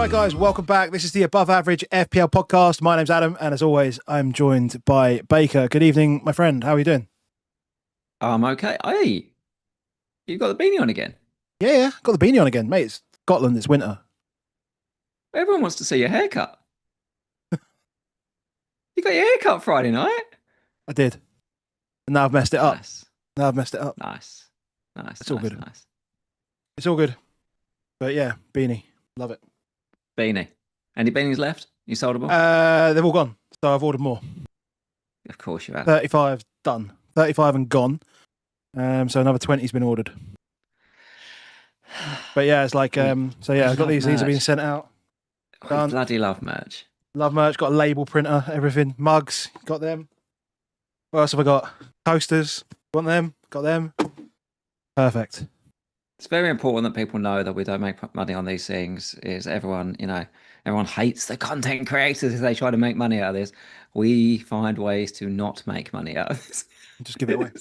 Right, guys, welcome back. This is the Above Average FPL podcast. My name's Adam, and as always, I'm joined by Baker. Good evening, my friend. How are you doing? I'm okay. Hey, you got the beanie on again. Yeah, got the beanie on again, mate. It's Scotland. It's winter. Everyone wants to see your haircut. You got your haircut Friday night. I did, and now I've messed it up. Nice, Now I've messed it up. nice. It's all good. It's all good. But yeah, beanie, love it. Beanie. Any beanies left? You sold them all? They've all gone, so I've ordered more. Of course you have. 35 done. 35 and gone. So another 20's been ordered. But yeah, it's like so yeah, I've got these. These are being sent out. I bloody love merch. Love merch. Got a label printer, everything. Mugs, got them. What else have I got? Coasters. Want them? Got them. Perfect. It's very important that people know that we don't make money on these things. Is everyone, everyone hates the content creators if they try to make money out of this. We find ways to not make money out of this. Just give it away.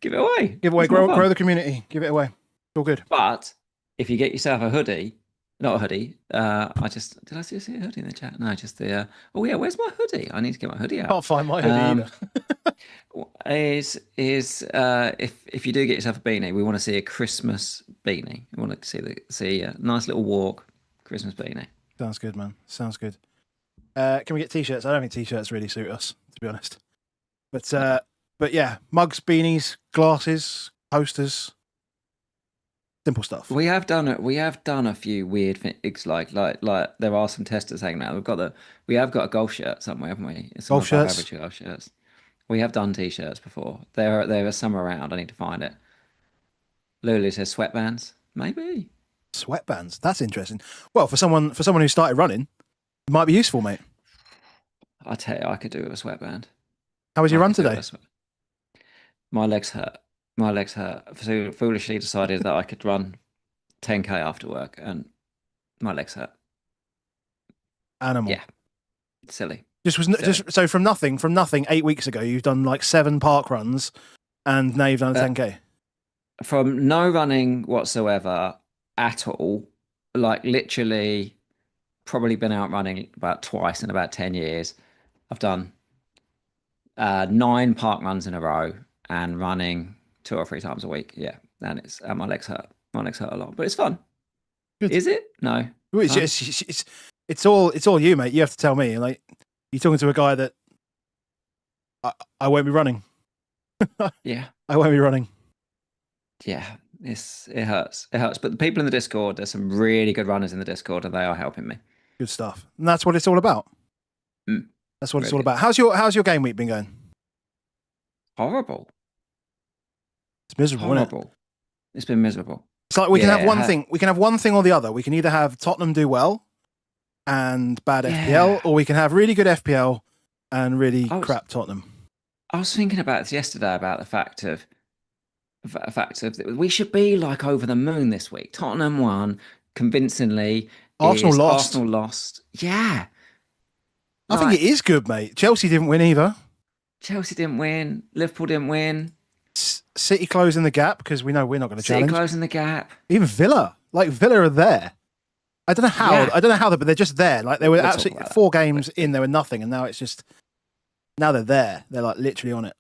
Give it away. Give it away. Grow the community. Give it away. It's all good. But if you get yourself a hoodie, not a hoodie. Did I see a hoodie in the chat? No, just the. Oh yeah, where's my hoodie? I need to get my hoodie out. Can't find my hoodie either. If you do get yourself a beanie, we want to see a Christmas beanie. We want to see a nice little walk Christmas beanie. Sounds good, man. Sounds good. Can we get t-shirts? I don't think t-shirts really suit us, to be honest. But yeah, mugs, beanies, glasses, posters. Simple stuff. We have done a few weird things like there are some testers hanging out. We have got a golf shirt somewhere, haven't we? It's golf shirts. Average golf shirts. We have done t-shirts before. There are some around. I need to find it. Lulu says sweatbands. Maybe Sweatbands. That's interesting. Well, for someone who started running, it might be useful, mate. I tell you, I could do with a sweatband. How was your run today? My legs hurt. So foolishly decided that I could run 10k after work, and my legs hurt. Animal. Yeah, it's silly. So from nothing. 8 weeks ago, you've done like 7 park runs, and now you've done a 10k. From no running whatsoever at all, like literally, probably been out running about twice in about 10 years. I've done 9 park runs in a row and running 2 or 3 times a week. Yeah, and my legs hurt. My legs hurt a lot, but it's fun. Good. Is it? No. It's all you, mate. You have to tell me. Like, you're talking to a guy that I won't be running. Yeah, I won't be running. Yeah, it hurts. It hurts. But the people in the Discord, there's some really good runners in the Discord, and they are helping me. Good stuff. And that's what it's all about. That's what it's all about. How's your game week been going? Horrible. It's miserable, Horrible. Isn't it? It's been miserable. It's like we can have one thing. We can have one thing or the other. We can either have Tottenham do well and bad FPL, or we can have really good FPL and really crap Tottenham. I was thinking about this yesterday about the fact of we should be like over the moon this week. Tottenham won convincingly. Arsenal lost. Yeah. I think it is good, mate. Chelsea didn't win either. Chelsea didn't win. Liverpool didn't win. City closing the gap because we know we're not going to challenge. City closing the gap. Even Villa are there. I don't know how. Yeah. I don't know how, but they're just there. Like they were absolutely 4 games in, they were nothing, and now they're there. They're like literally on it.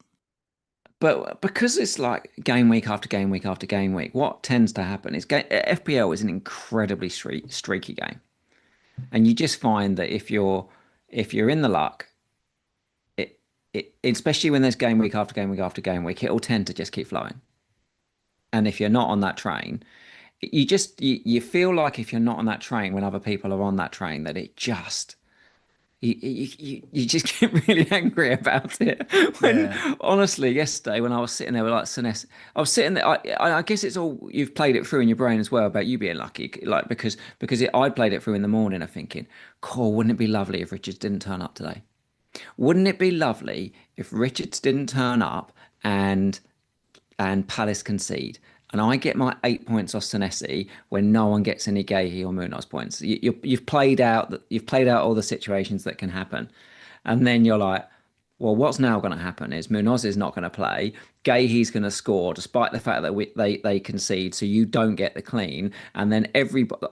But because it's like game week after game week after game week, what tends to happen is FPL is an incredibly streaky game, and you just find that if you're in the luck, especially when there's game week after game week after game week, it'll tend to just keep flowing. And if you're not on that train, you feel like if you're not on that train when other people are on that train, that it just you just get really angry about it. Honestly, yesterday when I was sitting there with like Senesi, I was sitting there. I guess it's all you've played it through in your brain as well about you being lucky, like because I played it through in the morning of thinking, cool, wouldn't it be lovely if Richards didn't turn up today? Wouldn't it be lovely if Richards didn't turn up and Palace concede? And I get my 8 points off Senesi when no one gets any Gahey or Munoz points. You've played out all the situations that can happen, and then you're like, well, what's now going to happen is Munoz is not going to play. Gahey's going to score, despite the fact that they concede, so you don't get the clean. And then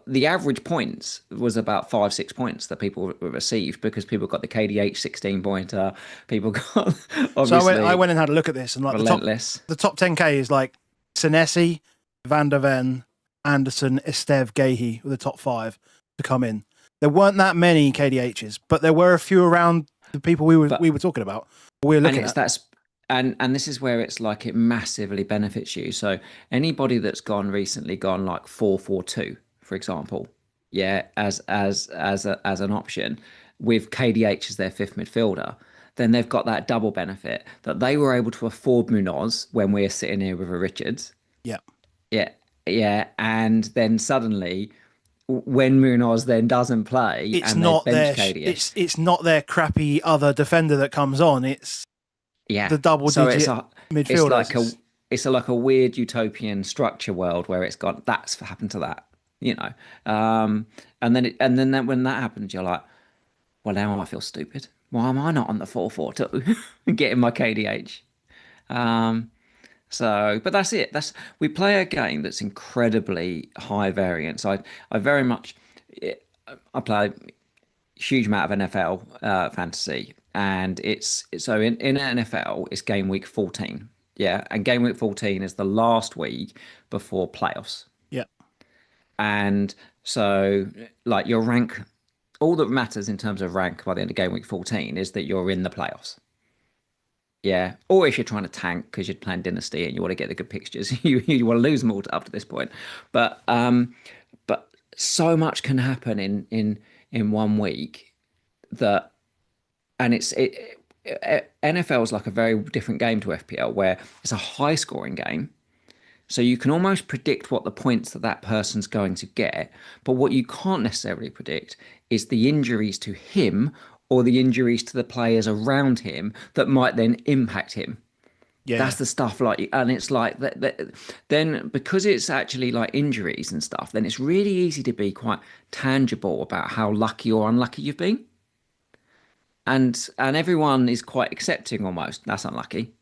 the average points was about 5-6 points that people received because people got the KDH 16 pointer. People got obviously. So I went and had a look at this, and like relentless. the top 10k is like Senesi, Van der Ven, Anderson, Esteve, Gahey were the top 5 to come in. There weren't that many KDHs, but there were a few around the people we were talking about. We were looking at. And this is where it's like it massively benefits you. So anybody that's recently gone like 4-4-2, for example, yeah, as an option with KDH as their fifth midfielder, then they've got that double benefit that they were able to afford Munoz when we're sitting here with a Richards. Yeah. Yeah. And then suddenly, when Munoz then doesn't play, it's not their crappy other defender that comes on. It's the double-digit midfielders. It's like a weird utopian structure world where it's got that's happened to that, you know. And then when that happens, you're like, well, now I feel stupid. Why am I not on the 4-4-2 and getting my KDH? But that's it. We play a game that's incredibly high variance. I very much I play a huge amount of NFL fantasy, and it's so in NFL it's game week 14, yeah, and game week 14 is the last week before playoffs, yeah, and so like your rank, all that matters in terms of rank by the end of game week 14 is that you're in the playoffs. Yeah, or if you're trying to tank because you're playing Dynasty and you want to get the good fixtures, you want to lose them all up to this point. But so much can happen in 1 week that, and NFL is like a very different game to FPL where it's a high scoring game. So you can almost predict what the points that person's going to get, but what you can't necessarily predict is the injuries to him or the injuries to the players around him that might then impact him. Yeah. That's the stuff and it's like that. Then because it's actually like injuries and stuff, then it's really easy to be quite tangible about how lucky or unlucky you've been. And everyone is quite accepting almost. That's unlucky.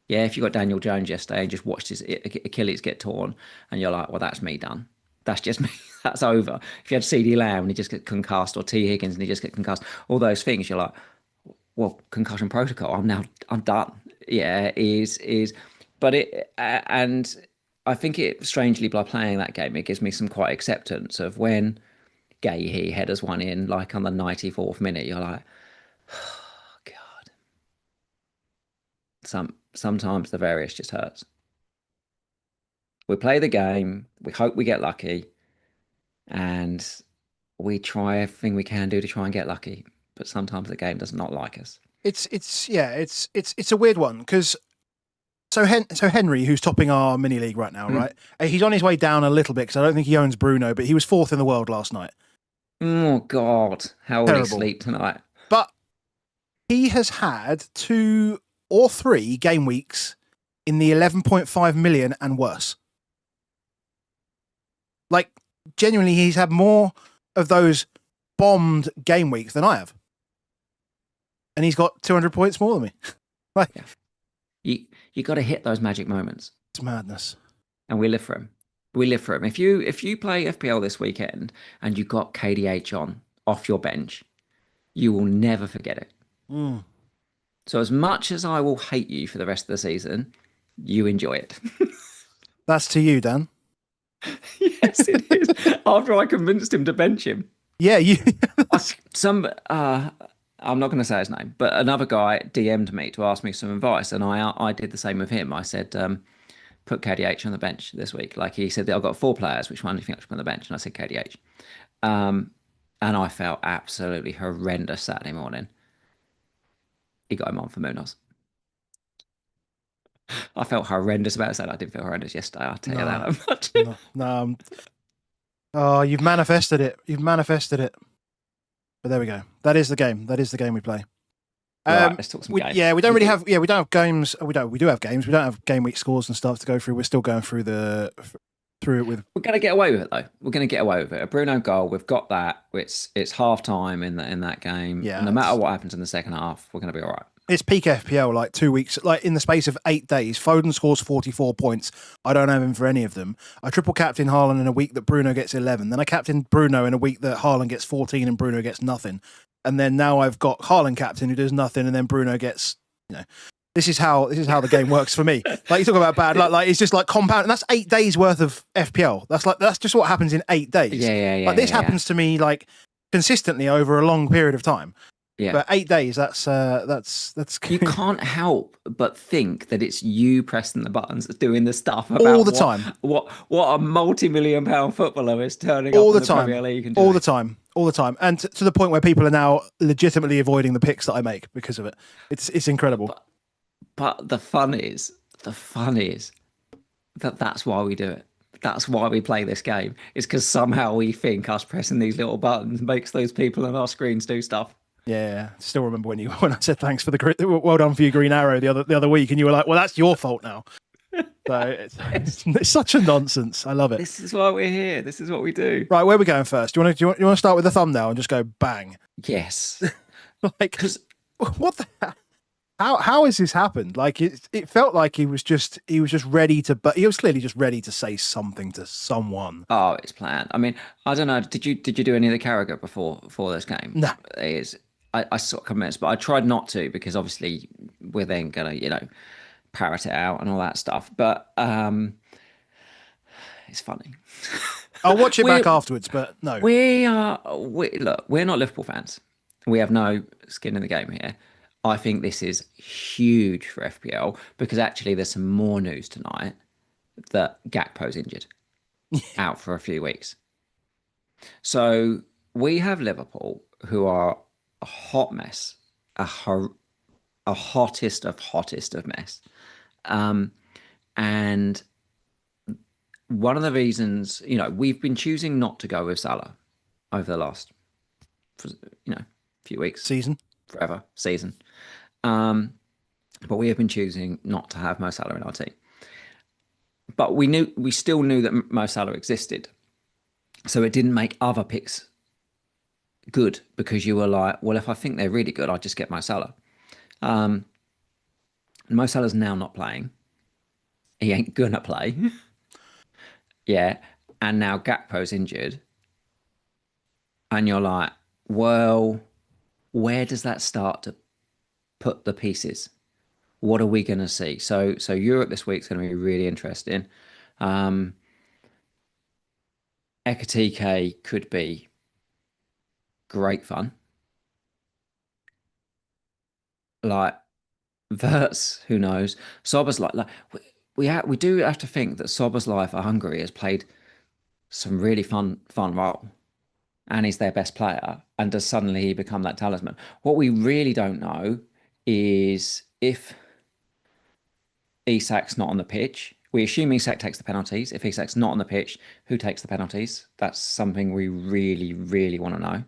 Yeah, if you got Daniel Jones yesterday and just watched his Achilles get torn and you're like, well, that's me done. That's just me. That's over. If you had CD Lamb and he just get concussed, or T Higgins and he just get concussed, all those things, you're like, well, concussion protocol. I'm done. Yeah, but and I think it strangely by playing that game, it gives me some quite acceptance of when Gahey headers one in like on the 94th minute. You're like, oh God. Sometimes the various just hurts. We play the game. We hope we get lucky. And we try everything we can do to try and get lucky, but sometimes the game does not like us. It's a weird one because so Henry, who's topping our mini league right now, right? He's on his way down a little bit because I don't think he owns Bruno, but he was 4th in the world last night. Oh God, how will he sleep tonight? But he has had 2 or 3 game weeks in the 11.5 million and worse. Like, genuinely, he's had more of those bombed game weeks than I have. And he's got 200 points more than me. Like, yeah. You got to hit those magic moments. It's madness. And we live for him. We live for him. If you play FPL this weekend and you got KDH on off your bench, you will never forget it. So as much as I will hate you for the rest of the season, you enjoy it. That's to you, Dan. Yes, it is. After I convinced him to bench him. Yeah, you. I'm not going to say his name, but another guy DM'd me to ask me some advice, and I did the same with him. I said, put KDH on the bench this week. Like he said, I've got 4 players. Which one do you think I should put on the bench? And I said KDH. And I felt absolutely horrendous Saturday morning. He got him on for Munoz. I felt horrendous about it. I didn't feel horrendous yesterday. I'll tell you that much. No. Oh, you've manifested it. But there we go. That is the game. That is the game we play. Right, let's talk some games. Yeah, we don't really have. Yeah, we don't have games. We do have games. We don't have game week scores and stuff to go through. We're still going through it with. We're going to get away with it though. We're going to get away with it. A Bruno goal. We've got that. It's half time in that game. Yeah. No matter what happens in the second half, we're going to be all right. It's peak FPL, like 2 weeks, like in the space of 8 days. Foden scores 44 points. I don't have him for any of them. I triple captain Haaland in a week that Bruno gets 11. Then I captain Bruno in a week that Haaland gets 14 and Bruno gets nothing. And then now I've got Haaland captain who does nothing, and then Bruno gets, this is how the game works for me. Like you talk about bad luck, like it's just like compound, and that's 8 days worth of FPL. That's just what happens in 8 days. Yeah. Like this happens to me like consistently over a long period of time. Yeah. But 8 days, that's you can't help but think that it's you pressing the buttons, doing the stuff about all the time. What a multi-million-pound footballer is turning all up the in time. the Premier League and all the time, and to the point where people are now legitimately avoiding the picks that I make because of it. It's incredible. But the fun is that that's why we do it. That's why we play this game. It's because somehow we think us pressing these little buttons makes those people on our screens do stuff. Yeah, still remember when I said thanks for the well done for your green arrow the other week, and you were like, well, that's your fault now. So it's such a nonsense. I love it. This is why we're here. This is what we do. Right, where are we going first? Do you want to start with the thumbnail and just go bang? Yes. Like, because what the hell? How has this happened? Like it felt like he was just ready to, but he was clearly just ready to say something to someone. Oh, it's planned. I mean, I don't know. Did you do any of the Carragher before this game? No. I saw comments, but I tried not to because obviously we're then gonna parrot it out and all that stuff. But it's funny. I'll watch it back afterwards. But no, look, we're not Liverpool fans. We have no skin in the game here. I think this is huge for FPL because actually there's some more news tonight that Gakpo's injured, out for a few weeks. So we have Liverpool, who are a hot mess, a hottest of mess. And one of the reasons, we've been choosing not to go with Salah over the last, few weeks. Season. But we have been choosing not to have Mo Salah in our team. But we still knew that Mo Salah existed. So it didn't make other picks good because you were like, well, if I think they're really good, I'll just get Mo Salah. Mo Salah's now not playing. He ain't gonna play. Yeah. And now Gakpo's injured. And you're like, well, where does that start to put the pieces? What are we going to see? So Europe this week is going to be really interesting. Ekatike could be great fun. Like Verts, who knows? Sober's like we do have to think that Sober's life at Hungary has played some really fun role. And he's their best player, and does suddenly he become that talisman? What we really don't know is if Isak's not on the pitch. We assume Isak takes the penalties. If Isak's not on the pitch, who takes the penalties? That's something we really, really want to know.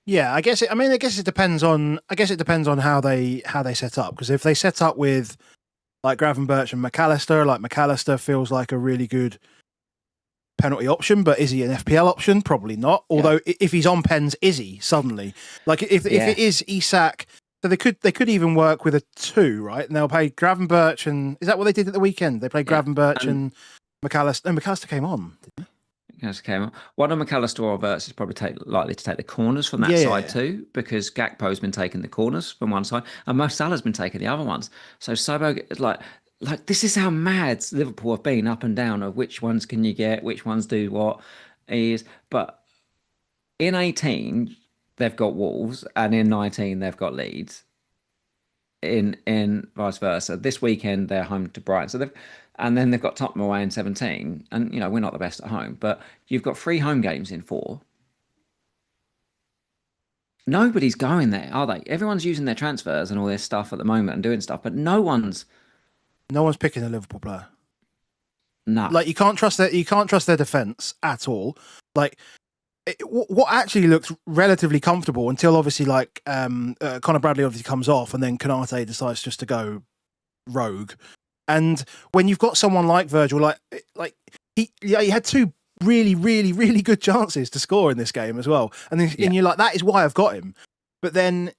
Yeah, I guess it depends on how they set up. Because if they set up with like Gravenberch and McAllister, like McAllister feels like a really good penalty option, but is he an FPL option? Probably not. Although if he's on pens, is he suddenly? Like if it is Isak, so they could even work with a 2, right? And they'll play Gravenberch, and is that what they did at the weekend? They played Gravenberch and McAllister. No, McAllister came on, didn't he? McAllister came on. One of McAllister or Verts is probably likely to take the corners from that side too, because Gakpo's been taking the corners from one side, and Mo Salah's been taking the other ones. So Sobo is like this is how mad Liverpool have been up and down of which ones can you get, which ones do what but in 18 they've got Wolves and in 19 they've got Leeds, in vice versa. This weekend they're home to Brighton, and then they've got Tottenham away in 17, and we're not the best at home, but you've got 3 home games in 4. Nobody's going there, are they? Everyone's using their transfers and all this stuff at the moment and doing stuff, but no one's picking a Liverpool player. No, like you can't trust their defense at all. Like what actually looks relatively comfortable until obviously Conor Bradley obviously comes off, and then Konate decides just to go rogue. And when you've got someone like Virgil, like he had 2 really, really, really good chances to score in this game as well, and you're like, that is why I've got him. But then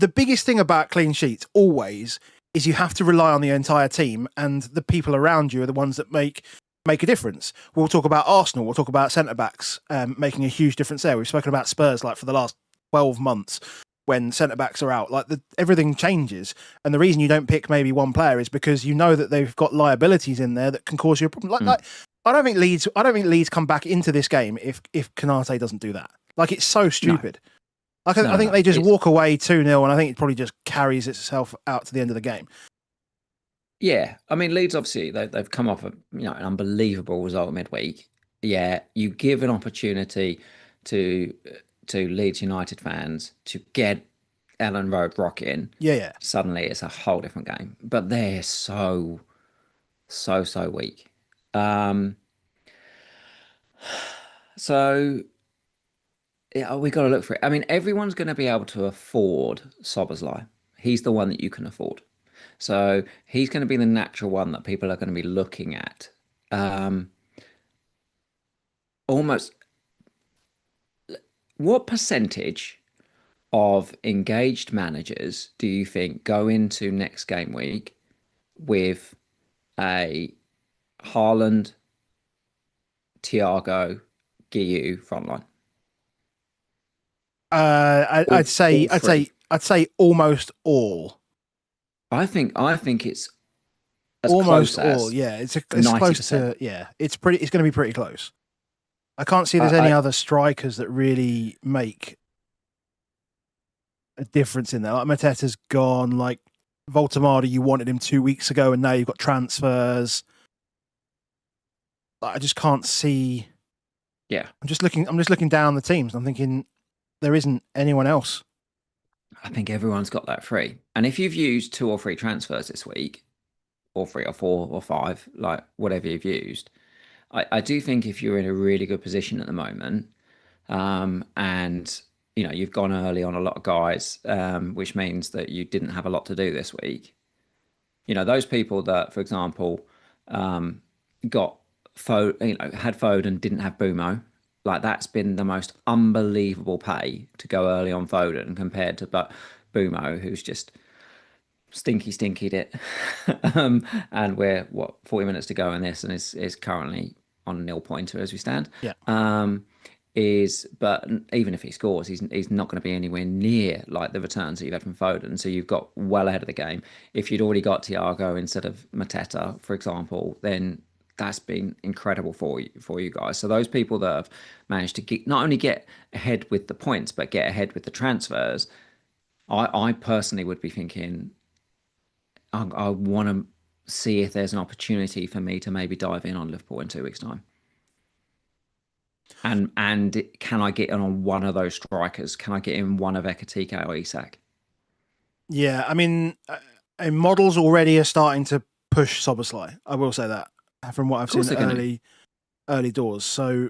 the biggest thing about clean sheets always is you have to rely on the entire team, and the people around you are the ones that make a difference. We'll talk about Arsenal. We'll talk about centre backs making a huge difference there. We've spoken about Spurs like for the last 12 months. When centre backs are out, like everything changes, and the reason you don't pick maybe one player is because you know that they've got liabilities in there that can cause you a problem. Like I don't think Leeds come back into this game if Konate doesn't do that. Like it's so stupid. No. I think they just walk away 2-0, and I think it probably just carries itself out to the end of the game. Yeah, I mean Leeds obviously they've come off an unbelievable result midweek. Yeah, you give an opportunity to Leeds United fans to get Ellen Road rocking. Yeah. Suddenly it's a whole different game. But they're so weak. So yeah, we got to look for it. I mean, everyone's going to be able to afford Szoboszlai. He's the one that you can afford. So he's going to be the natural one that people are going to be looking at. Almost. What percentage of engaged managers do you think go into next game week with a Haaland, Thiago, Guiu frontline? I'd say almost all. I think it's as almost close as all. Yeah, it's close to. Yeah, it's going to be pretty close. I can't see there's any other strikers that really make a difference in there. Like Mateta's gone. Like Voltemada, you wanted him 2 weeks ago, and now you've got transfers. I just can't see. Yeah, I'm just looking down the teams. I'm thinking there isn't anyone else. I think everyone's got that free. And if you've used 2 or 3 transfers this week, or 3 or 4 or 5, like whatever you've used, I do think if you're in a really good position at the moment, and you've gone early on a lot of guys, which means that you didn't have a lot to do this week. Those people that, for example, got had Foden, didn't have Bumo. Like that's been the most unbelievable pay to go early on Foden compared to Bumo, who's just stinkied it. And we're 40 minutes to go in this, and is currently on a 0 pointer as we stand. Yeah. But even if he scores, he's not going to be anywhere near like the returns that you've had from Foden. So you've got well ahead of the game. If you'd already got Thiago instead of Mateta, for example, then that's been incredible for you guys. So those people that have managed to not only get ahead with the points, but get ahead with the transfers, I personally would be thinking, I want to see if there's an opportunity for me to maybe dive in on Liverpool in 2 weeks' time. And can I get in on one of those strikers? Can I get in one of Ekitike or Isak? Yeah, I mean, models already are starting to push Szoboszlai. I will say that from what I've seen early doors. So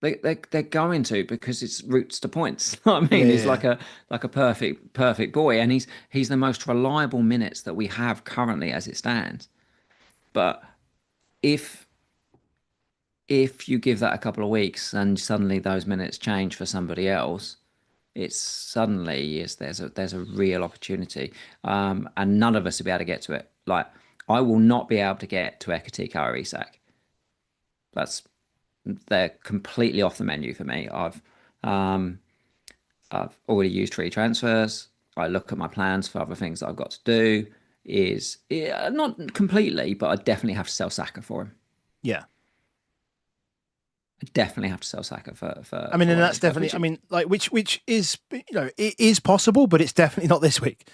they're going to, because it's routes to points. I mean, he's like a perfect boy, and he's the most reliable minutes that we have currently as it stands. But if you give that a couple of weeks and suddenly those minutes change for somebody else, it's suddenly there's a real opportunity, and none of us will be able to get to it. Like I will not be able to get to Ekitike or Isak. They're completely off the menu for me. I've already used 3 transfers. I look at my plans for other things that I've got to do. Not completely, but I definitely have to sell Saka for him. Yeah. I definitely have to sell Saka for. I mean, and that's definitely. I mean, like which is it is possible, but it's definitely not this week.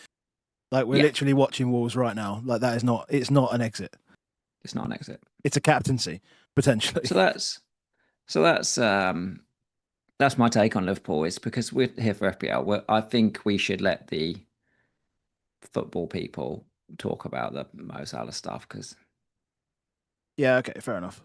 Like we're literally watching Wolves right now. Like that is not. It's not an exit. It's not an exit. It's a captaincy potentially. So that's my take on Liverpool. Is because we're here for FPL. I think we should let the football people talk about the Mo Salah stuff, because. Yeah. Okay. Fair enough.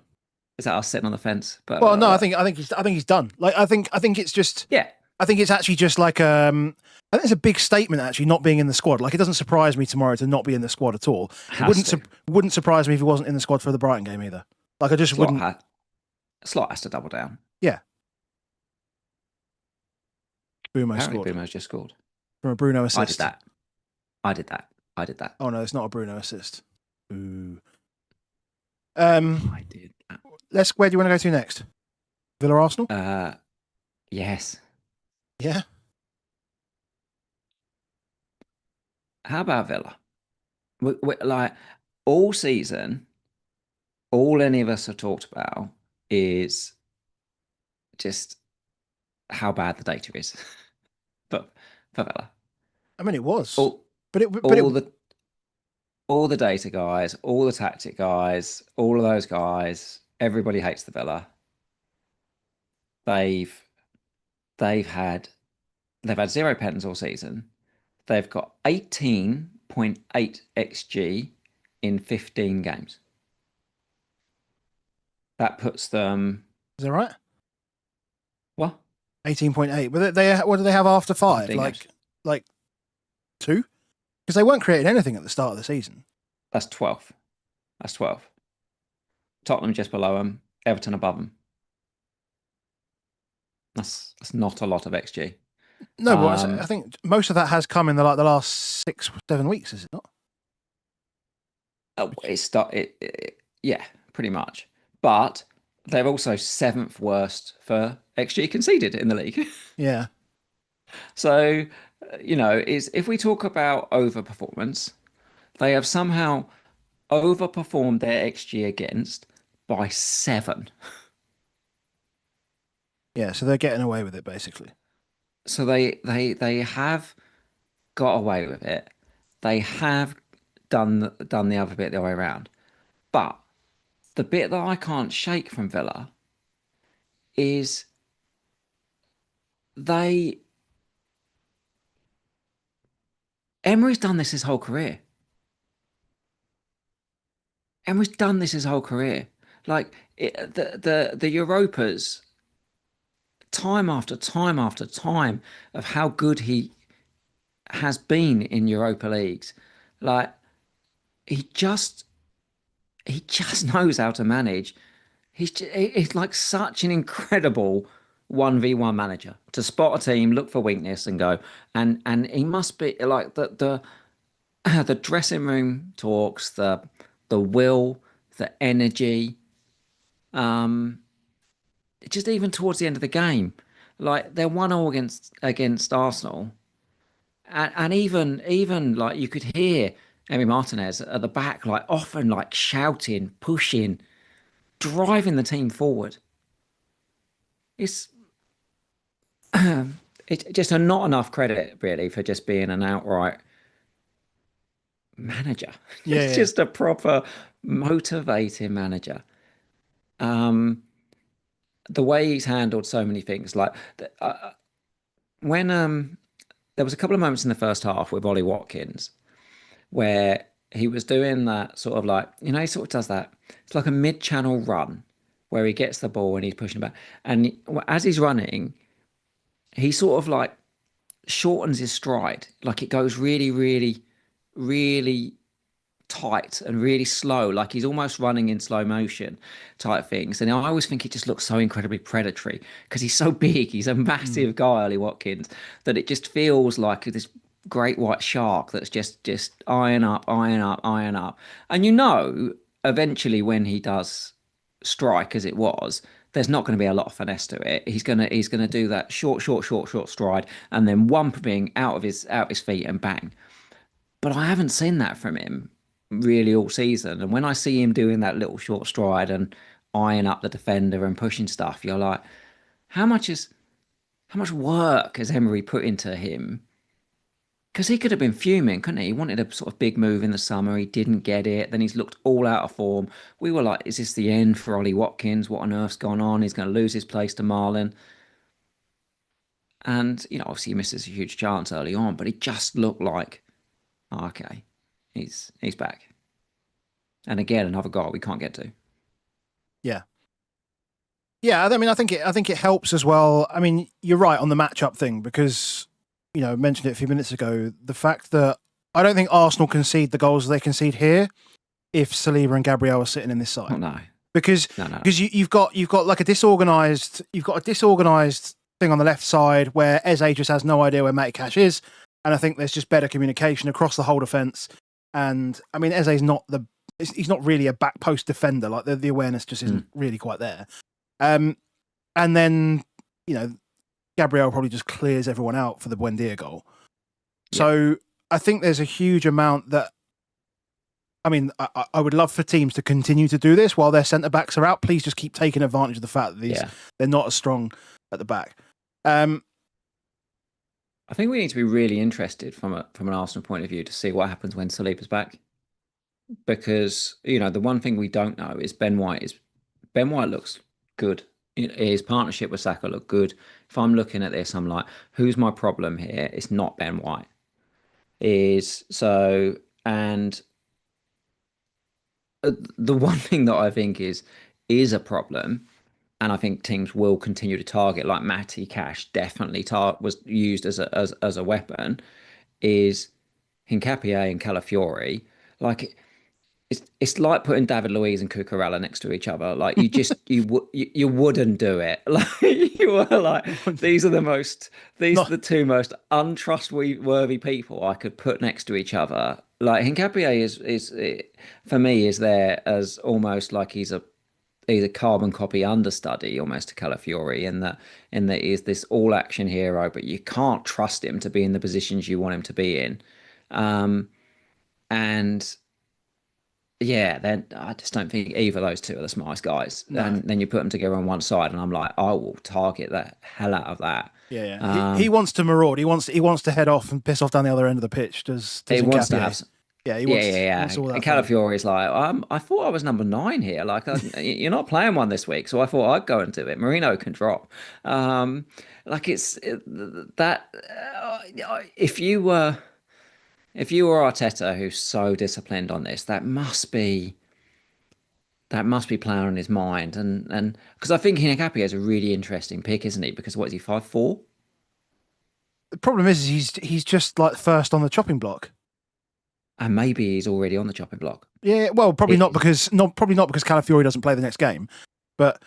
Is that us sitting on the fence? But well, no, I think he's done. Like I think it's just I think it's actually just like I think it's a big statement actually not being in the squad. Like it doesn't surprise me tomorrow to not be in the squad at all. It wouldn't surprise me if he wasn't in the squad for the Brighton game either. Like I just wouldn't. Slot has to double down. Yeah. Bumo scored. Bumo's just scored. from a Bruno assist. I did that. Oh no, it's not a Bruno assist. Ooh. I did that. Where do you want to go to next? Villa Arsenal? Yes. Yeah. How about Villa? Like all season, all any of us have talked about is just how bad the data is. But for Villa. I mean, it was. All, but all the data guys, all the tactic guys, all of those guys, everybody hates the Villa. They've had 0 pens all season. They've got 18.8 XG in 15 games. That puts them. Is that right? What? 18.8. What do they have after 5? Like 2? Because they weren't creating anything at the start of the season. That's 12. Tottenham just below them. Everton above them. That's not a lot of XG. No, but I think most of that has come in the last 6-7 weeks, is it not? Yeah, pretty much. But they're also 7th worst for XG conceded in the league. Yeah. So, if we talk about overperformance, they have somehow overperformed their XG against by 7. Yeah, so they're getting away with it basically. So they have got away with it. They have done the other bit the other way around. But the bit that I can't shake from Villa is Emery's done this his whole career. Like the Europas, time after time after time, of how good he has been in Europa leagues. Like he just knows how to manage. He's like such an incredible 1v1 manager to spot a team, look for weakness, and go. And he must be like the dressing room talks, the will, the energy. Just even towards the end of the game, like they're 1-1 against Arsenal, and even like you could hear Emi Martinez at the back, like often like shouting, pushing, driving the team forward. It's just not enough credit really for just being an outright manager. It's just a proper motivating manager. The way he's handled so many things, like when there was a couple of moments in the first half with Ollie Watkins where he was doing that sort of like, he sort of does that. It's like a mid-channel run where he gets the ball and he's pushing back. And as he's running, he sort of like shortens his stride. Like it goes really, really, really tight and really slow, like he's almost running in slow motion type things. And I always think it just looks so incredibly predatory because he's so big. He's a massive guy, Ollie Watkins, that it just feels like this great white shark that's just eyeing up. And eventually when he does strike, as it was, there's not going to be a lot of finesse to it. He's gonna do that short stride and then whumping out of his feet and bang. But I haven't seen that from him really all season. And when I see him doing that little short stride and eyeing up the defender and pushing stuff, you're like, how much work has Emery put into him? Because he could have been fuming, couldn't he? He wanted a sort of big move in the summer. He didn't get it. Then he's looked all out of form. We were like, is this the end for Ollie Watkins? What on earth's gone on? He's going to lose his place to Marlon. And, obviously he misses a huge chance early on, but it just looked like, okay, he's back. And again, another goal we can't get to. Yeah. Yeah, I mean, I think it helps as well. I mean, you're right on the matchup thing because, I mentioned it a few minutes ago, the fact that I don't think Arsenal concede the goals they concede here if Saliba and Gabriel are sitting in this side. Oh, no. Because you've got like a disorganized thing on the left side where Eze just has no idea where Matty Cash is. And I think there's just better communication across the whole defence. And I mean, Eze's he's not really a back post defender. Like the awareness just isn't really quite there. And then, Gabriel probably just clears everyone out for the Buendia goal. Yeah. So I think there's a huge amount that, I mean, I would love for teams to continue to do this while their centre backs are out. Please just keep taking advantage of the fact that they're not as strong at the back. I think we need to be really interested from an Arsenal point of view to see what happens when Saliba's back, because the one thing we don't know is Ben White looks good. His partnership with Saka looked good. If I'm looking at this, I'm like, who's my problem here? It's not Ben White. And the one thing that I think is a problem, and I think teams will continue to target, like Matty Cash definitely was used as a weapon, is Hincapié and Calafiori. Like it's like putting David Luiz and Cucurella next to each other. Like you wouldn't do it. Like you were like, these are the two most untrustworthy people I could put next to each other. Like Hincapié is for me is there as almost like he's a carbon copy understudy almost to Calafiori, in that he's this all action hero, but you can't trust him to be in the positions you want him to be in. And yeah, then I just don't think either of those two are the smartest guys. No. And then you put them together on one side, and I'm like, I will target the hell out of that. Yeah. He wants to maraud. He wants to head off and piss off down the other end of the pitch. He wants to have. Yeah, he wants. Wants all that. And Calafiori is like, I thought I was number 9 here. Like, you're not playing one this week, so I thought I'd go and do it. Marino can drop. Like if you were Arteta, who's so disciplined on this, that must be playing on his mind, and because I think Hincapié is a really interesting pick, isn't he? Because what is he, 5'4"? The problem is he's just like first on the chopping block. And maybe he's already on the chopping block. Yeah, well, probably not because Calafiori doesn't play the next game. But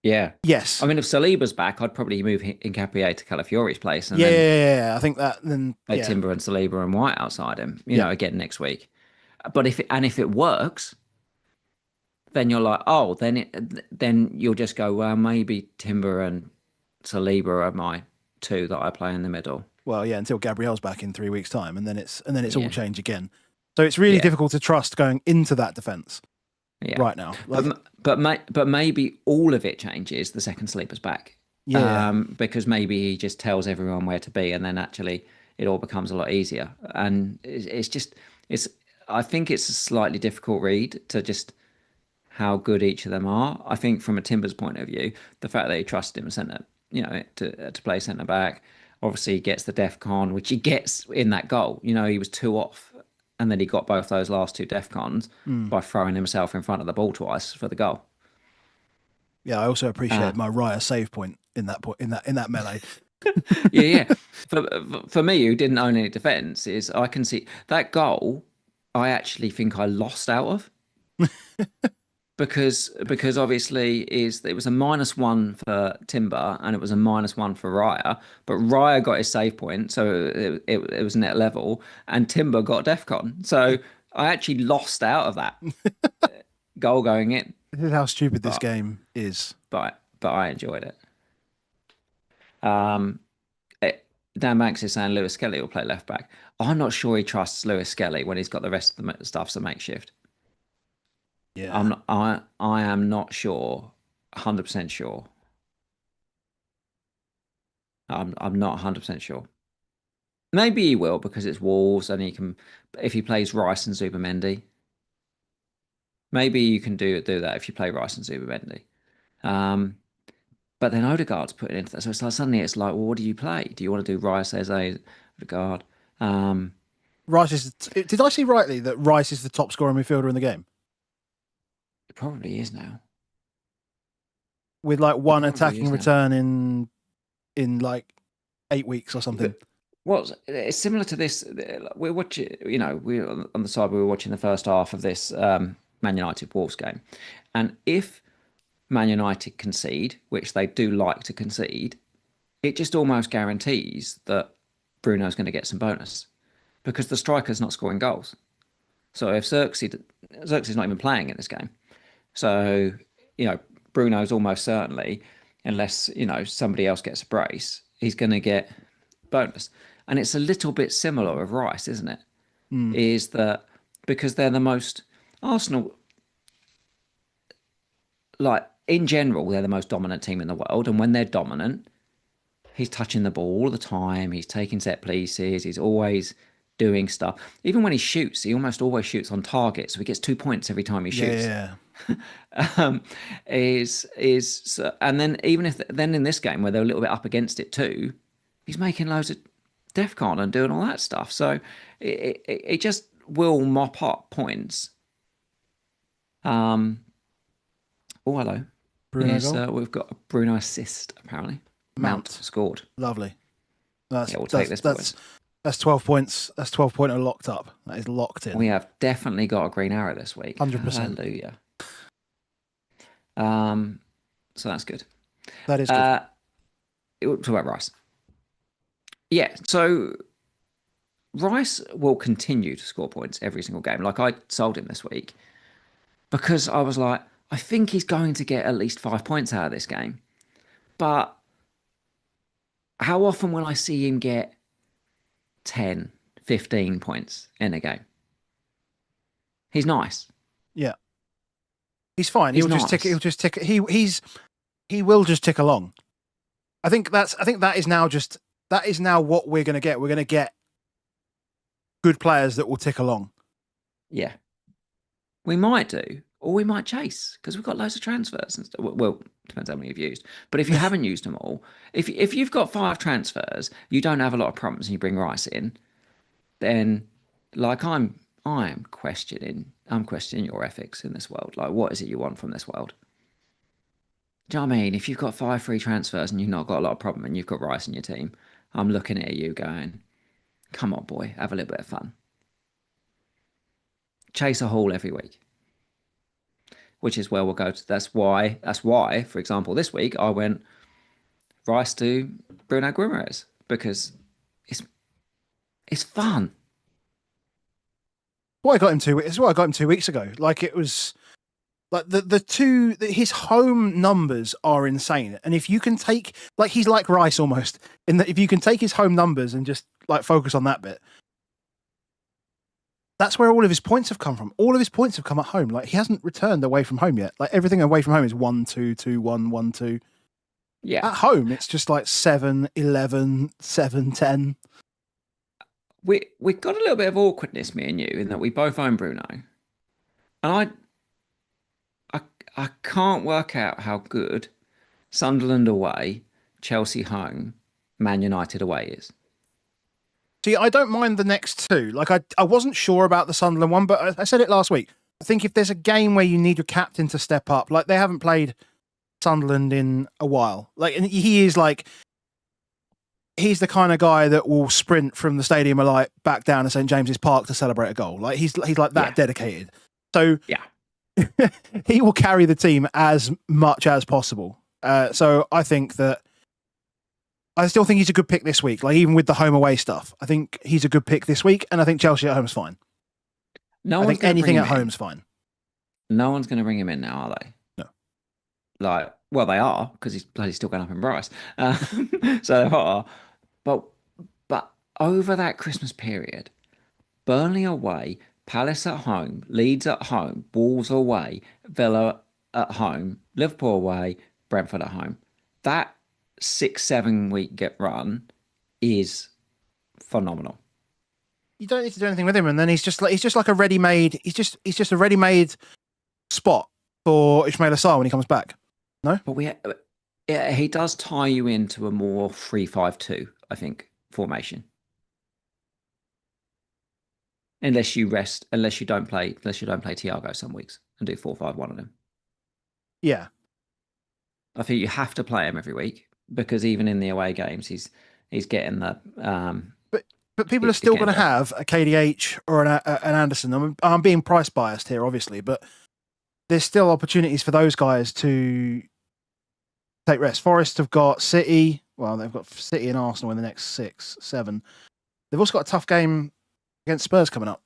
yeah, yes. I mean, if Saliba's back, I'd probably move Hincapié to Calafiori's place. And then I think that then Timber and Saliba and White outside him. Again next week. But if it works, then you're like, oh, then you'll just go, well, maybe Timber and Saliba are my 2 that I play in the middle. Well, yeah, until Gabriel's back in 3 weeks' time, and then it's all change again. So it's really difficult to trust going into that defence right now. But maybe all of it changes the second Saliba's back. Yeah. Because maybe he just tells everyone where to be, and then actually it all becomes a lot easier. And I think it's a slightly difficult read to just how good each of them are. I think from a Timber's point of view, the fact that he trusts him to play centre back. Obviously, he gets the DEFCON, which he gets in that goal. He was 2 off, and then he got both those last 2 DEFCONs by throwing himself in front of the ball twice for the goal. Yeah, I also appreciate my Raya save point in that melee. Yeah. For me, who didn't own any defence, is I can see that goal. I actually think I lost out of. Because obviously it was a -1 for Timber and it was a -1 for Raya, but Raya got his save point, so it was net level, and Timber got DEFCON. So I actually lost out of that goal going in. This is how stupid this game is. But I enjoyed it. Dan Banks is saying Lewis Skelly will play left back. I'm not sure he trusts Lewis Skelly when he's got the rest of the stuff to makeshift. Yeah, I am not sure, 100% sure. I'm not 100% sure. Maybe he will because it's Wolves, and he can, if he plays Rice and Zubimendi. Maybe you can do that if you play Rice and Zubimendi. But then Odegaard's put it into that, so it's like suddenly it's like, well, what do you play? Do you want to do Rice, Eze, Odegaard? Rice is. Did I see rightly that Rice is the top scoring midfielder in the game? It probably is now. With like one attacking return in like 8 weeks or something. Well, it's similar to this. We're watching, we're on the side, we were watching the first half of this Man United Wolves game. And if Man United concede, which they do like to concede, it just almost guarantees that Bruno's going to get some bonus because the striker's not scoring goals. So if Xerxes not even playing in this game, so Bruno's almost certainly, unless somebody else gets a brace, he's going to get bonus. And it's a little bit similar with Rice, isn't it? Is that because they're the most Arsenal, like in general, they're the most dominant team in the world, and when they're dominant, he's touching the ball all the time. He's taking set pieces. He's always doing stuff. Even when he shoots, he almost always shoots on target, so he gets 2 points every time he shoots. Yeah. And then even if then in this game where they're a little bit up against it too, he's making loads of DEFCON and doing all that stuff. So it just will mop up points. Oh, hello. Bruno Yes, goal? we've got a Bruno assist apparently. Mount scored. Lovely. We'll take this. That's 12 points. That's 12 pointer locked up. That is locked in. We have definitely got a green arrow this week. 100%. Hallelujah. So that's good. That is good. We'll talk about Rice. Yeah, so Rice will continue to score points every single game. Like I sold him this week because I was like, I think he's going to get at least 5 points out of this game. But how often will I see him get 10, 15 points in a game? He's nice. Yeah. He's fine. He's He'll just tick. He will just tick along. I think that is now what we're going to get. We're going to get good players that will tick along. Yeah. We might do, or we might chase because we've got loads of transfers and stuff. Well, depends how many you've used. But if you haven't used them all, if you've got 5 transfers, you don't have a lot of problems and you bring Rice in, then like I'm questioning your ethics in this world. Like, what is it you want from this world? Do you know what I mean? If you've got 5 free transfers and you've not got a lot of problem and you've got Rice in your team, I'm looking at you going, come on, boy, have a little bit of fun. Chase a haul every week. Which is where we'll go to. That's why, for example, this week I went Rice to Bruno Guimaraes because it's fun. What I got him 2 weeks. It's what I got him 2 weeks ago. Like it was like his home numbers are insane. And if you can take he's like Rice almost in that if you can take his home numbers and just like focus on that bit. That's where all of his points have come from. All of his points have come at home. Like he hasn't returned away from home yet. Like everything away from home is 1, 2, 2, 1, 1, 2. Yeah. At home, it's just like 7, 11, 7, 10. We got a little bit of awkwardness, me and you, in that we both own Bruno. And I can't work out how good Sunderland away, Chelsea home, Man United away is. See, I don't mind the next two. Like, I wasn't sure about the Sunderland one, but I said it last week. I think if there's a game where you need your captain to step up, like they haven't played Sunderland in a while. Like, and he's the kind of guy that will sprint from the Stadium of Light back down to St James's Park to celebrate a goal. Like he's like that dedicated. So yeah, he will carry the team as much as possible. So I think that. I still think he's a good pick this week. Like even with the home away stuff, I think he's a good pick this week, and I think Chelsea at home is fine. I think anything at home is fine. No one's going to bring him in now, are they? No. Like, well, they are because he's bloody still going up in price. So they are. But over that Christmas period, Burnley away, Palace at home, Leeds at home, Wolves away, Villa at home, Liverpool away, Brentford at home. That 6-7 week get run is phenomenal. You don't need to do anything with him, and then he's just like a ready-made. He's just a ready-made spot for Ismail Assar when he comes back. No, but he does tie you into a more 3-5-2, I think, formation. Unless you don't play Thiago some weeks and do 4-5-1 on him. Yeah, I think you have to play him every week because even in the away games, he's getting the. But people are still going to have a KDH or an Anderson. I'm being price biased here, obviously, but there's still opportunities for those guys to take rest. Forest have got City. Well, they've got City and Arsenal in the next 6, 7. They've also got a tough game against Spurs coming up.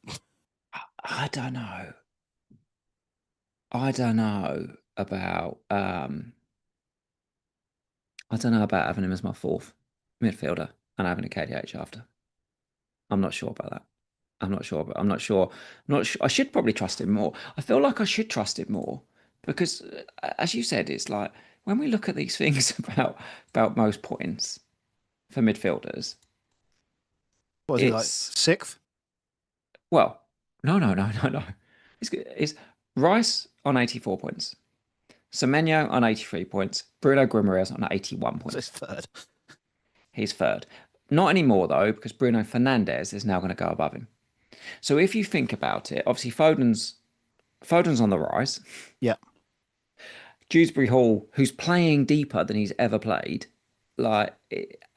I don't know. I don't know about having him as my fourth midfielder and having a KDH after. I'm not sure about that. I'm not sure. I should probably trust him more. I feel like I should trust him more because, as you said, it's like when we look at these things about most points for midfielders. What is he like? 6th? Well, no. It's Rice on 84 points, Semenyo on 83 points, Bruno Guimaraes on 81 points. So he's third. He's third. Not anymore though, because Bruno Fernandes is now going to go above him. So if you think about it, obviously Foden's on the rise. Yeah. Dewsbury Hall, who's playing deeper than he's ever played,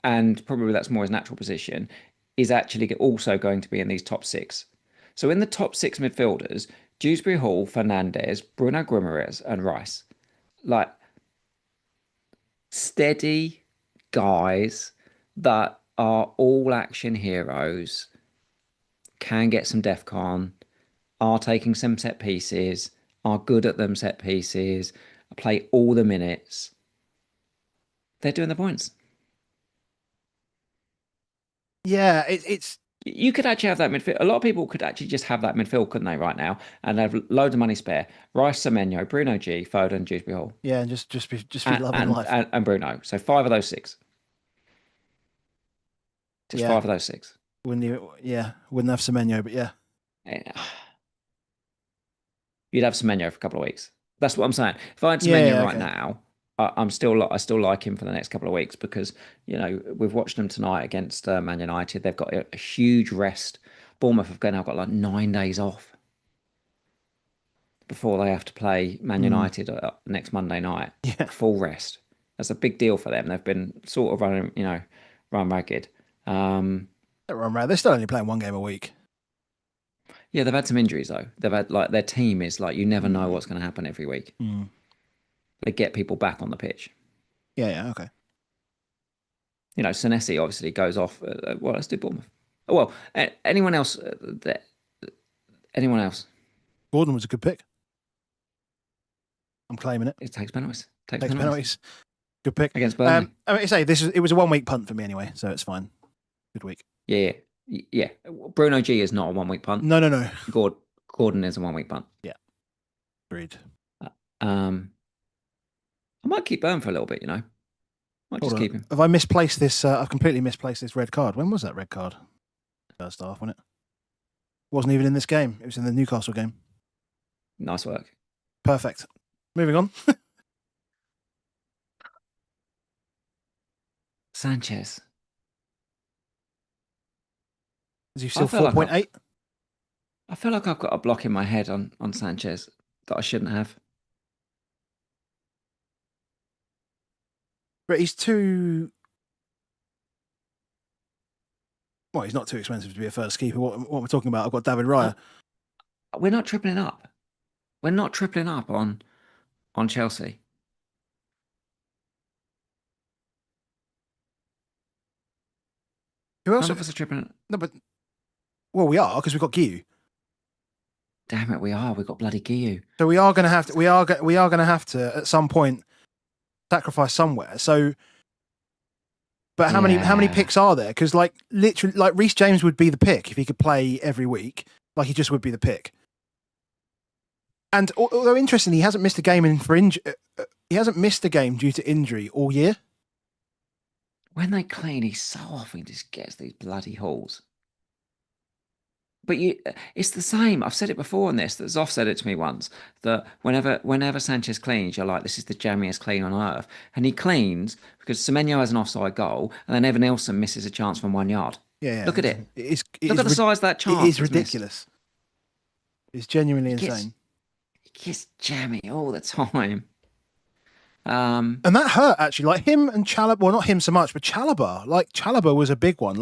and probably that's more his natural position, is actually also going to be in these top 6. So in the top 6 midfielders, Dewsbury Hall, Fernandes, Bruno Guimaraes, and Rice, steady guys that are all action heroes, can get some DEFCON, are taking some set pieces, are good at them set pieces, play all the minutes. They're doing the points. Yeah, it's. You could actually have that midfield. A lot of people could actually just have that midfield, couldn't they, right now? And have loads of money spare. Rice, Semenyo, Bruno G, Foden, Dewsbury Hall. Yeah, and just be loving life. And Bruno. So 5 of those 6. Just 5 of those 6. Wouldn't have Semenyo, but yeah. You'd have Semenyo for a couple of weeks. That's what I'm saying. If I had Semenyo now, I still like him for the next couple of weeks because, we've watched them tonight against Man United. They've got a huge rest. Bournemouth have now got 9 days off before they have to play Man United next Monday night. Yeah. Full rest. That's a big deal for them. They've been sort of run ragged. They're still only playing 1 game a week. Yeah, they've had some injuries though. They've had their team is you never know what's going to happen every week. They get people back on the pitch. Yeah, okay. Senesi obviously goes off. Well, let's do Bournemouth. Well, anyone else? Anyone else? Gordon was a good pick. I'm claiming it. It takes penalties. Takes penalties. Good pick against Burnley. It was a 1 week punt for me anyway, so it's fine. Good week. Yeah. Bruno G is not a 1 week punt. No. Gordon is a 1 week punt. Yeah. Agreed. I might keep Burn for a little bit, Might just keep him. Have I misplaced this? I've completely misplaced this red card. When was that red card? First half, wasn't it? Wasn't even in this game. It was in the Newcastle game. Nice work. Perfect. Moving on. Sanchez. Is he still 4.8? I feel like I've got a block in my head on Sanchez that I shouldn't have. But he's too. Well, he's not too expensive to be a first keeper. What we're talking about? I've got David Raya. We're not tripling up. We're not tripling up on Chelsea. Who else? None of us are tripling up. No, but we are because we've got Guiu. Damn it, we are. We've got bloody Guiu. So we are going to have to. We are going to have to at some point sacrifice somewhere. So, but how many picks are there? Because literally, Reece James would be the pick if he could play every week. He just would be the pick. And although interestingly, he hasn't missed a game he hasn't missed a game due to injury all year. When they clean, he so often just gets these bloody holes. But it's the same. I've said it before on this. That Zoff said it to me once. That whenever Sanchez cleans, you're like, this is the jammiest clean on earth. And he cleans because Semenyo has an offside goal, and then Evan Nilsson misses a chance from 1 yard. Yeah. Look at it. Look at the size of that chance. It is ridiculous. It's genuinely insane. He gets jammy all the time. And that hurt actually. Him and Chalobah. Well, not him so much, but Chalobah. Chalobah was a big one.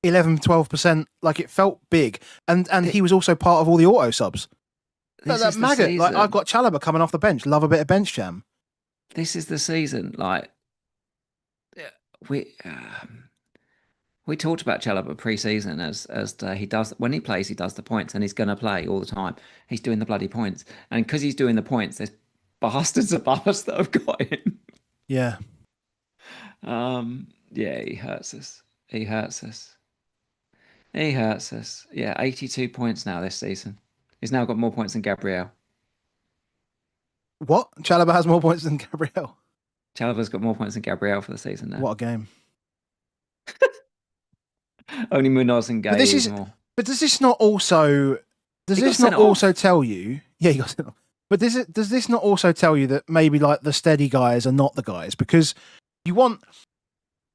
11, 12%, it felt big. And he was also part of all the auto subs. That maggot, I've got Chalobah coming off the bench. Love a bit of bench jam. This is the season. We talked about Chalobah pre-season as he does when he plays, he does the points, and he's going to play all the time. He's doing the bloody points, and because he's doing the points, there's bastards above us that have got him. Yeah. Yeah, he hurts us. He hurts us. He hurts us. Yeah, 82 points now this season. He's now got more points than Gabriel. What? Chalobah has more points than Gabriel. Chalobah's got more points than Gabriel for the season now. What a game. Only Munoz and Gay is more. But does this not also tell you? Yeah, you got sent off. But does this not also tell you that maybe like the steady guys are not the guys? Because you want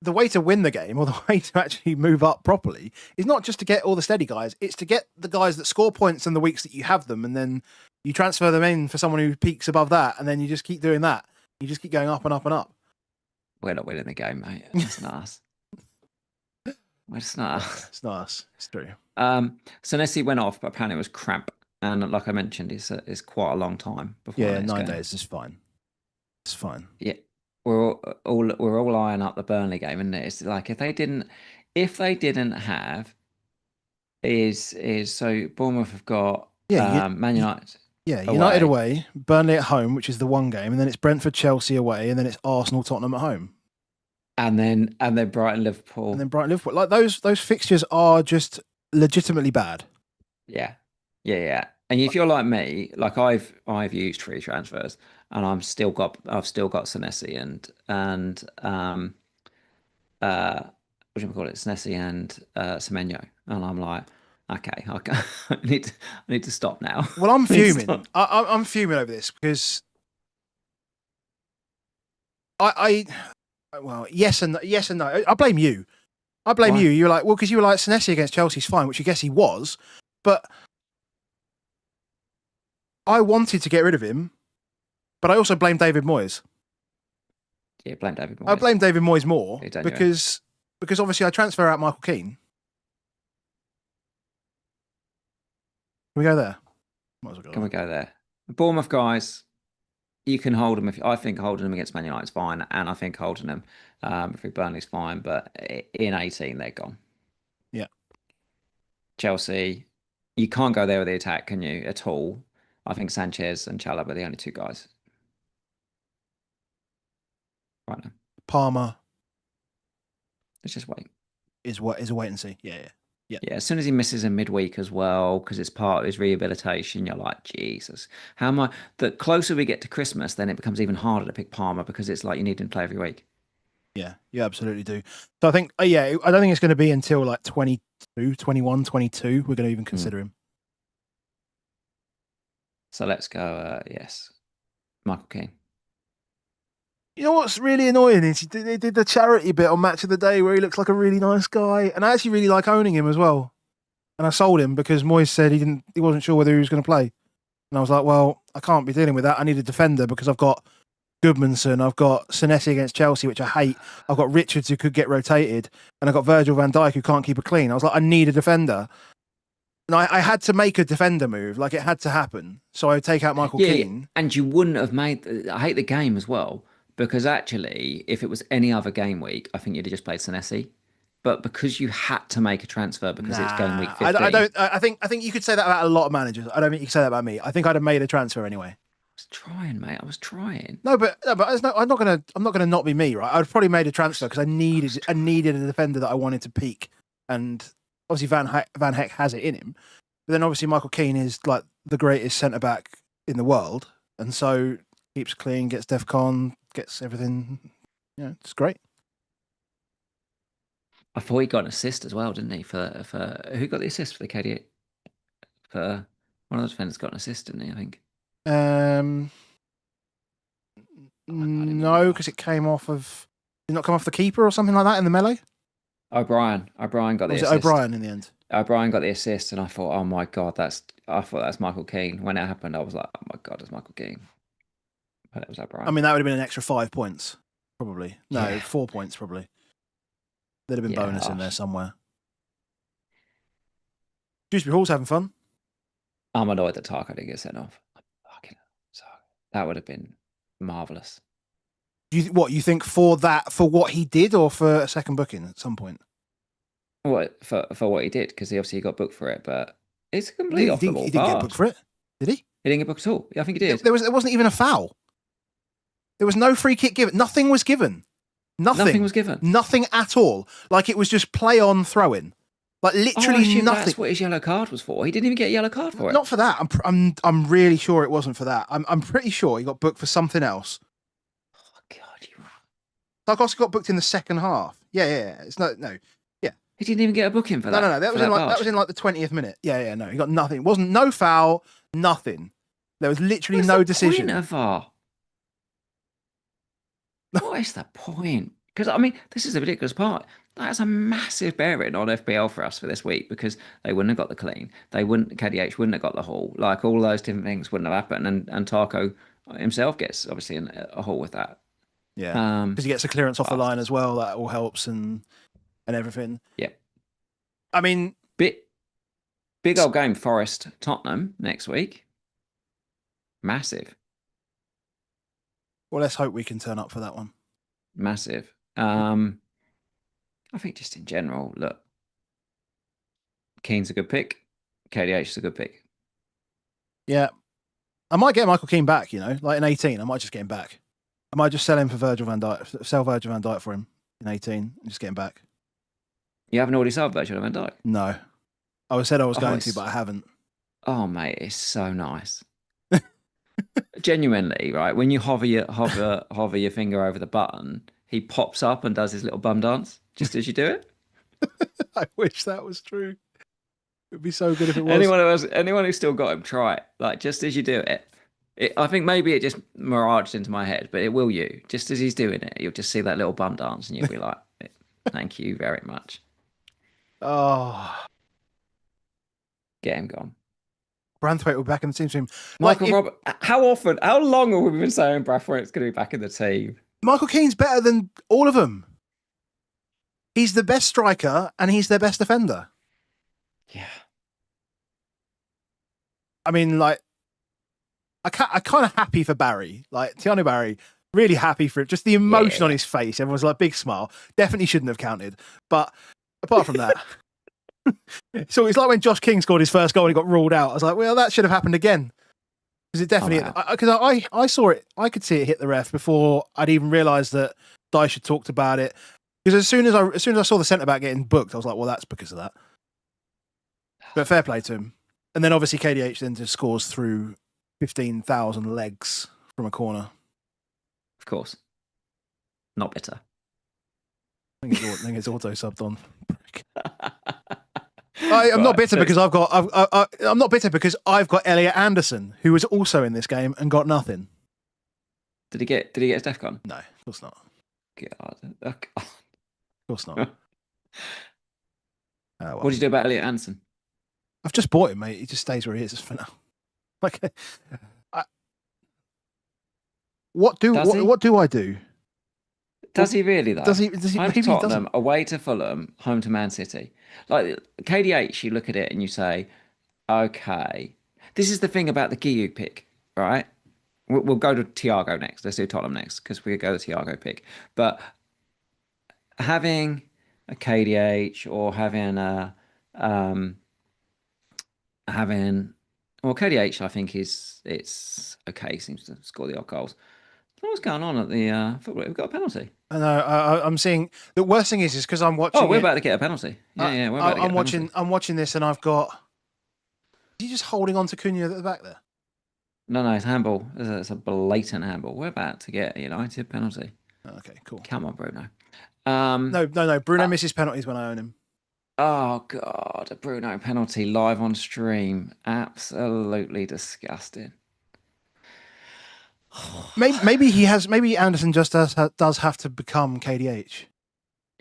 the way to win the game or the way to actually move up properly is not just to get all the steady guys, it's to get the guys that score points in the weeks that you have them, and then you transfer them in for someone who peaks above that, and then you just keep doing that. You just keep going up and up and up. We're not winning the game, mate. It's not us. It's not us. It's not us. It's true. Senesi went off, but apparently it was cramp. And like I mentioned, it's quite a long time before. Yeah, 9 days is fine. It's fine. Yeah, we're all eyeing up the Burnley game, and it's like if they didn't have so Bournemouth have got Man United. Yeah, United away, Burnley at home, which is the one game, and then it's Brentford, Chelsea away, and then it's Arsenal, Tottenham at home. And then Brighton, Liverpool. And then Brighton, Liverpool. Like those fixtures are just legitimately bad. Yeah. And if you're like me, like I've used free transfers, and I've still got Senesi and what do you call it, Senesi and Semenyo, and I'm like, okay, I need to stop now. Well, I'm fuming. I'm fuming over this because well, yes and no. I blame you. Why? You. You're like, well, because you were like Senesi against Chelsea's fine, which I guess he was, but I wanted to get rid of him, but I also blame David Moyes. Yeah, blame David Moyes. I blame David Moyes more because obviously I transfer out Michael Keane. Can we go there? Can we go there? The Bournemouth guys, you can hold them. I think holding them against Man United is fine, and I think holding them for Burnley's fine. But in 18, they're gone. Yeah. Chelsea, you can't go there with the attack, can you? At all? I think Sanchez and Chalobah are the only two guys right now. Palmer. Let's just wait. Is a wait and see. Yeah. As soon as he misses a midweek as well, because it's part of his rehabilitation, you're like, Jesus. How am I? The closer we get to Christmas, then it becomes even harder to pick Palmer because it's like you need him to play every week. Yeah, you absolutely do. So I think, I don't think it's going to be until like 22, 21, 22 we're going to even consider him. So let's go, yes, Michael Keane. You know what's really annoying is they did the charity bit on Match of the Day where he looks like a really nice guy, and I actually really like owning him as well. And I sold him because Moyes said he wasn't sure whether he was going to play, and I was like, well, I can't be dealing with that. I need a defender because I've got Goodmanson, I've got Senesi against Chelsea, which I hate. I've got Richards who could get rotated, and I've got Virgil van Dijk who can't keep it clean. I was like, I need a defender. And I had to make a defender move, like it had to happen. So I would take out Michael Keane. And you wouldn't have made. I hate the game as well because actually, if it was any other game week, I think you'd have just played Senesi. But because you had to make a transfer because it's game week 15. I think you could say that about a lot of managers. I don't think you could say that about me. I think I'd have made a transfer anyway. I was trying, mate. I was trying. No, but I'm not gonna not be me, right? I'd probably made a transfer because I needed a defender that I wanted to peak, and obviously Van Heck has it in him. But then obviously Michael Keane is like the greatest centre back in the world, and so keeps clean, gets DEFCON, gets everything. Yeah, it's great. I thought he got an assist as well, didn't he? For who got the assist for the KDA? For one of the defenders got an assist, didn't he? I think. No, because it came off of. Did it not come off the keeper or something like that in the melee? O'Brien got the assist. O'Brien in the end? O'Brien got the assist, and I thought, oh my god, that's Michael Keane. When it happened, I was like, oh my god, it's Michael Keane. But it was O'Brien. I mean, that would have been an extra 5 points, probably. No, 4 points, probably. There'd have been bonus in there somewhere. Dewsbury Hall's having fun. I'm annoyed that Tarko didn't get sent off. So that would have been marvellous. You think for what he did, or for a second booking at some point? What for what he did, because he obviously got booked for it, but it's a He complete didn't, he off the didn't, ball he didn't get booked pass. for it, did he? He didn't get booked at all. Yeah, I think he did. There wasn't even a foul. There was no free kick given. Nothing was given. Nothing was given. Nothing at all. Like it was just play on, throw in. Like Oh, I literally assume nothing. that's what his yellow card was for. He didn't even get a yellow card for it. Not for that. I'm really sure it wasn't for that. I'm pretty sure he got booked for something else. Oh God, you're right. Tarkowski got booked in the second half. Yeah. It's no. Yeah. He didn't even get a booking for that. No. That was in like the 20th minute. Yeah. No, he got nothing. It wasn't no foul. Nothing. There was literally no decision. Point of VAR? What is the point? Because I mean, this is the ridiculous part. That has a massive bearing on FPL for us for this week, because they wouldn't have got the clean. KDH wouldn't have got the haul. Like all those different things wouldn't have happened. And Tarko himself gets obviously a haul with that. Yeah. Because he gets a clearance off the line as well. That all helps and everything. Yeah. I mean, big old game, Forest Tottenham next week. Massive. Well, let's hope we can turn up for that one. Massive. I think just in general, look, Keane's a good pick. KDH is a good pick. Yeah. I might get Michael Keane back, like in 18. I might just get him back. I might just sell him for Virgil van Dijk for him in 18 and just get him back. You haven't already sold Virgil van Dijk? No. I said I was going to, but I haven't. Oh, mate, it's so nice. Genuinely, right? When you hover your finger over the button, he pops up and does his little bum dance just as you do it. I wish that was true. It'd be so good if it was. Anyone who's still got him, try it. Like just as you do it. I think maybe it just miraged into my head, but it will you. Just as he's doing it, you'll just see that little bum dance and you'll be like, thank you very much. Oh. Get him gone. Branthwaite will be back in the team soon. Michael Robert, how long have we been saying Brathwaite's going to be back in the team? Michael Keane's better than all of them. He's the best striker and he's their best defender. Yeah. I mean, like, I'm kind of happy for Barry. Like, Tiano Barry, really happy for it. Just the emotion on his face. Everyone's like, big smile. Definitely shouldn't have counted. But apart from that... So it's like when Josh King scored his first goal and he got ruled out. I was like, well, that should have happened again. Because it definitely... Because I saw it. I could see it hit the ref before I'd even realised that Dyche had talked about it. Because as soon as I saw the centre-back getting booked, I was like, well, that's because of that. But fair play to him. And then obviously KDH then just scores through 15,000 legs from a corner. Of course. Not bitter. I think it's auto-subbed on. I'm not bitter because I'm not bitter because I've got Elliot Anderson, who was also in this game and got nothing. Did he get his DEFCON? No, of course not. God. Of course not. What did you do about Elliot Anderson? I've just bought him, mate. He just stays where he is for now. Like, what do I do? Does he really though? Does he? Home to Tottenham, away to Fulham, home to Man City. Like KDH, you look at it and you say, okay, this is the thing about the Guiu pick, right? We'll go to Thiago next. Let's do Tottenham next because we could go to Thiago pick. But having a KDH or having KDH, I think it's okay. He seems to score the odd goals. What's going on at the football? We've got a penalty. I know. I'm seeing the worst thing is because I'm watching. Oh, we're about to get a penalty. Yeah, we're about to get a penalty. I'm watching this, and I've got. Is he just holding on to Cunha at the back there? No, it's handball. It's a blatant handball. We're about to get a United penalty. Okay, cool. Come on, Bruno. No. Bruno misses penalties when I own him. Oh God, a Bruno penalty live on stream. Absolutely disgusting. Maybe Anderson just does have to become KDH.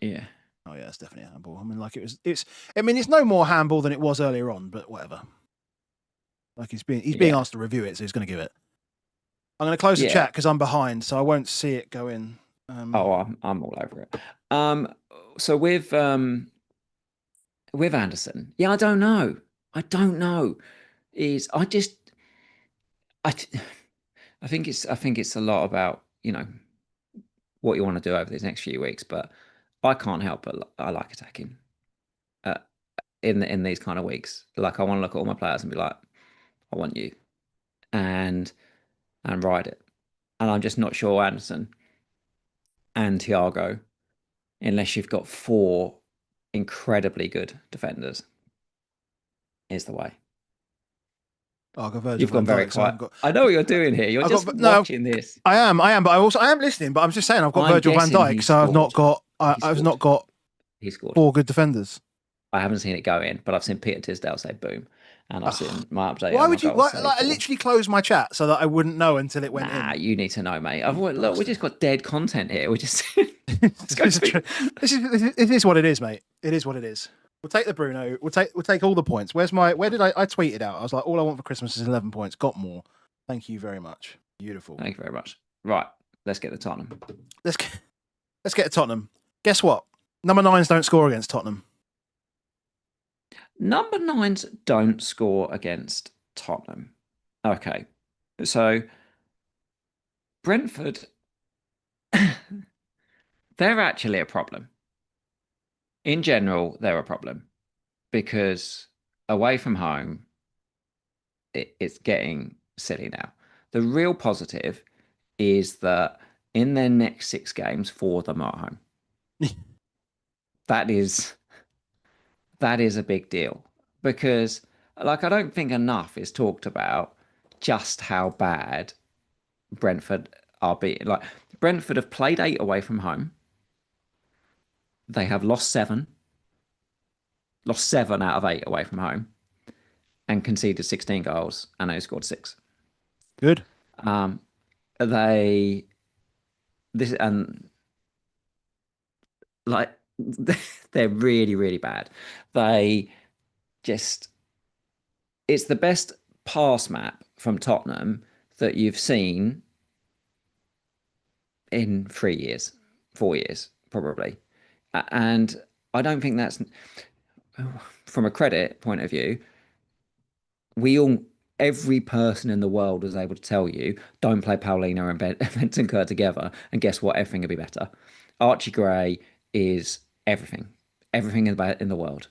Yeah. Oh yeah, it's definitely a handball. I mean, like it's no more handball than it was earlier on, but whatever. Like he's being asked to review it, so he's going to give it. I'm going to close the chat because I'm behind, so I won't see it go in. I'm all over it. So with Anderson, I don't know. I think it's a lot about, what you want to do over these next few weeks, but I can't help but I like attacking. in these kind of weeks. Like I want to look at all my players and be like, I want you, and ride it. And I'm just not sure Anderson and Thiago, unless you've got four incredibly good defenders, is the way. Oh, I got Virgil You've gone van very Dijk, so quiet. I know what you're doing here. You're just watching this. I am, but I am listening. But I'm just saying, I've got Virgil van Dijk, so I've not got. I've not got. He scored. Four good defenders. I haven't seen it go in, but I've seen Peter Tisdale say boom, and I've seen my update. Why would you? I literally closed my chat so that I wouldn't know until it went in. Nah, you need to know, mate. Look, we just got dead content here. We just. This is what it is, mate. It is what it is. We'll take the Bruno. We'll take all the points. Where did I tweeted out? I was like, all I want for Christmas is 11 points. Got more. Thank you very much. Beautiful. Thank you very much. Right, let's get to Tottenham. Let's get to Tottenham. Guess what? Number 9s don't score against Tottenham. Number 9s don't score against Tottenham. Okay, so Brentford, they're actually a problem. In general, they're a problem because away from home, it's getting silly now. The real positive is that in their next 6 games, 4 of them are at home. That is a big deal because, like, I don't think enough is talked about just how bad Brentford are being. Like, Brentford have played 8 away from home. They have lost 7 out of 8 away from home, and conceded 16 goals, and they scored 6. Good. They're really, really bad. It's the best pass map from Tottenham that you've seen in 3 years, 4 years, probably. And I don't think that's, from a credit point of view, every person in the world was able to tell you, don't play Paulina and Bentancur together, and guess what? Everything will be better. Archie Gray is everything in the world.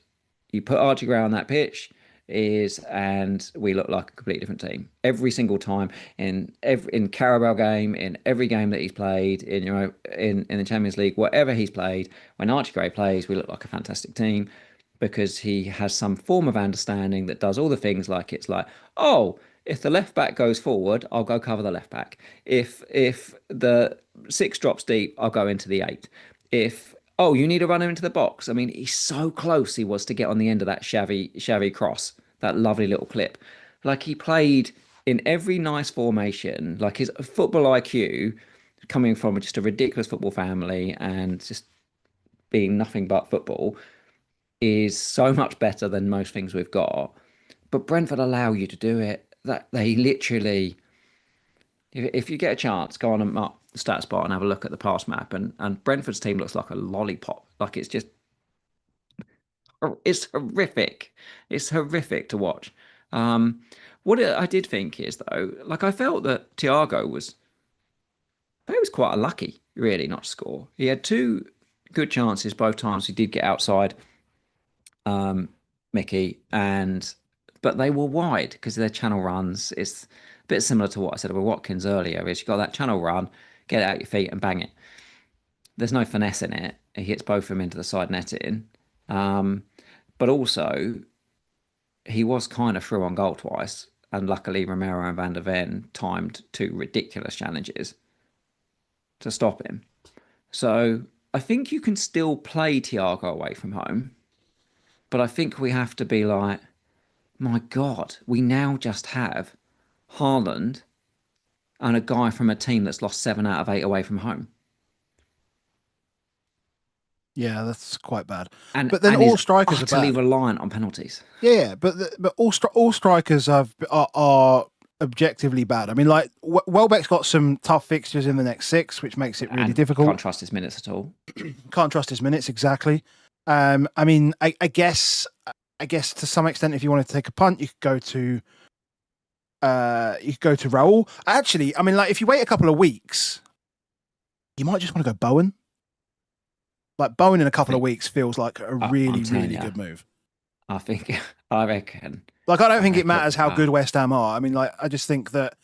You put Archie Gray on that pitch, and we look like a completely different team every single time in Carabao game, in every game that he's played, in the Champions League, whatever he's played. When Archie Gray plays, we look like a fantastic team because he has some form of understanding that does all the things like it's like, oh, if the left back goes forward, I'll go cover the left back. If the 6 drops deep, I'll go into the 8. You need to run him into the box. I mean, he's so close he was to get on the end of that Xavi cross, that lovely little clip. Like, he played in every nice formation, like his football IQ, coming from just a ridiculous football family and just being nothing but football, is so much better than most things we've got. But Brentford allow you to do it. That they literally, if you get a chance, go on and mark the stats bar and have a look at the pass map. And Brentford's team looks like a lollipop. Like, it's horrific. It's horrific to watch. What I did think is, though, like, I felt that Thiago was quite unlucky, really, not to score. He had 2 good chances both times. He did get outside Mickey, but they were wide because their channel runs. It's a bit similar to what I said about Watkins earlier. Is you got that channel run, get it out your feet and bang it. There's no finesse in it. He hits both of them into the side netting, but also he was kind of through on goal twice, and luckily Romero and Van der Ven timed 2 ridiculous challenges to stop him. So I think you can still play Thiago away from home. But I think we have to be like, my God, we now just have Haaland and a guy from a team that's lost 7 out of 8 away from home. Yeah, that's quite bad. But then all strikers are utterly bad. reliant on penalties. Yeah, but all strikers are objectively bad. I mean, like, Welbeck's got some tough fixtures in the next 6, which makes it really difficult. Can't trust his minutes at all. Can't trust his minutes, exactly. I mean, I guess to some extent, if you wanted to take a punt, you could go to Raul. Actually, I mean, like, if you wait a couple of weeks, you might just want to go Bowen. Like, Bowen in a couple of weeks feels like a really good move. I think I reckon. Like, I don't I think it reckon. matters how good West Ham are. I mean, like, I just think that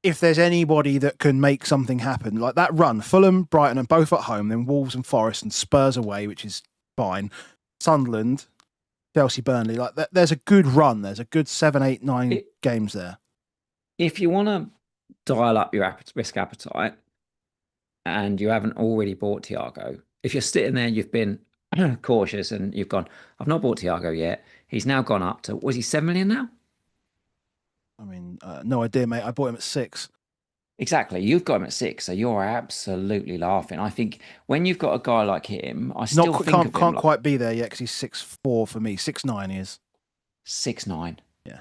if there's anybody that can make something happen, like that run, Fulham, Brighton, and both at home, then Wolves and Forest and Spurs away, which is fine. Sunderland, Chelsea, Burnley, like there's a good run. There's a good 7, 8, 9 games there. If you want to dial up your risk appetite and you haven't already bought Thiago, if you're sitting there and you've been cautious and you've gone, I've not bought Thiago yet. He's now gone up to, was he 7 million now? I mean, no idea, mate. I bought him at 6. Exactly. You've got him at 6, so you're absolutely laughing. I think when you've got a guy like him, I still think of him can't like quite be there yet because he's 6'4" for me. 6'9" he is. 6'9". Yeah.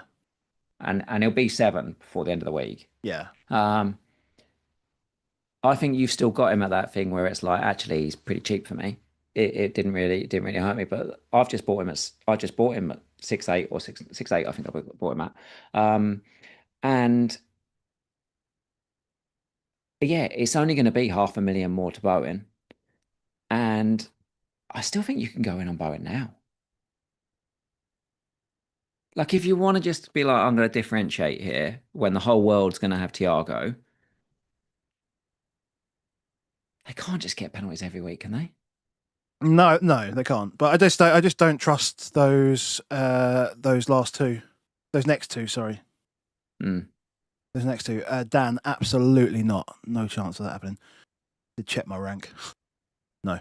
And he'll be 7 before the end of the week. Yeah. I think you've still got him at that thing where it's like, actually, he's pretty cheap for me. It didn't really hurt me, but I just bought him at 6'8" or 6'8". I think I bought him at, and yeah, it's only going to be 500,000 more to Bowen, and I still think you can go in on Bowen now. Like, if you want to just be like, I'm going to differentiate here when the whole world's going to have Thiago, they can't just get penalties every week, can they? No, they can't. But I just don't trust those last two, those next two. Sorry, those next two. Dan, absolutely not. No chance of that happening. Did check my rank. No.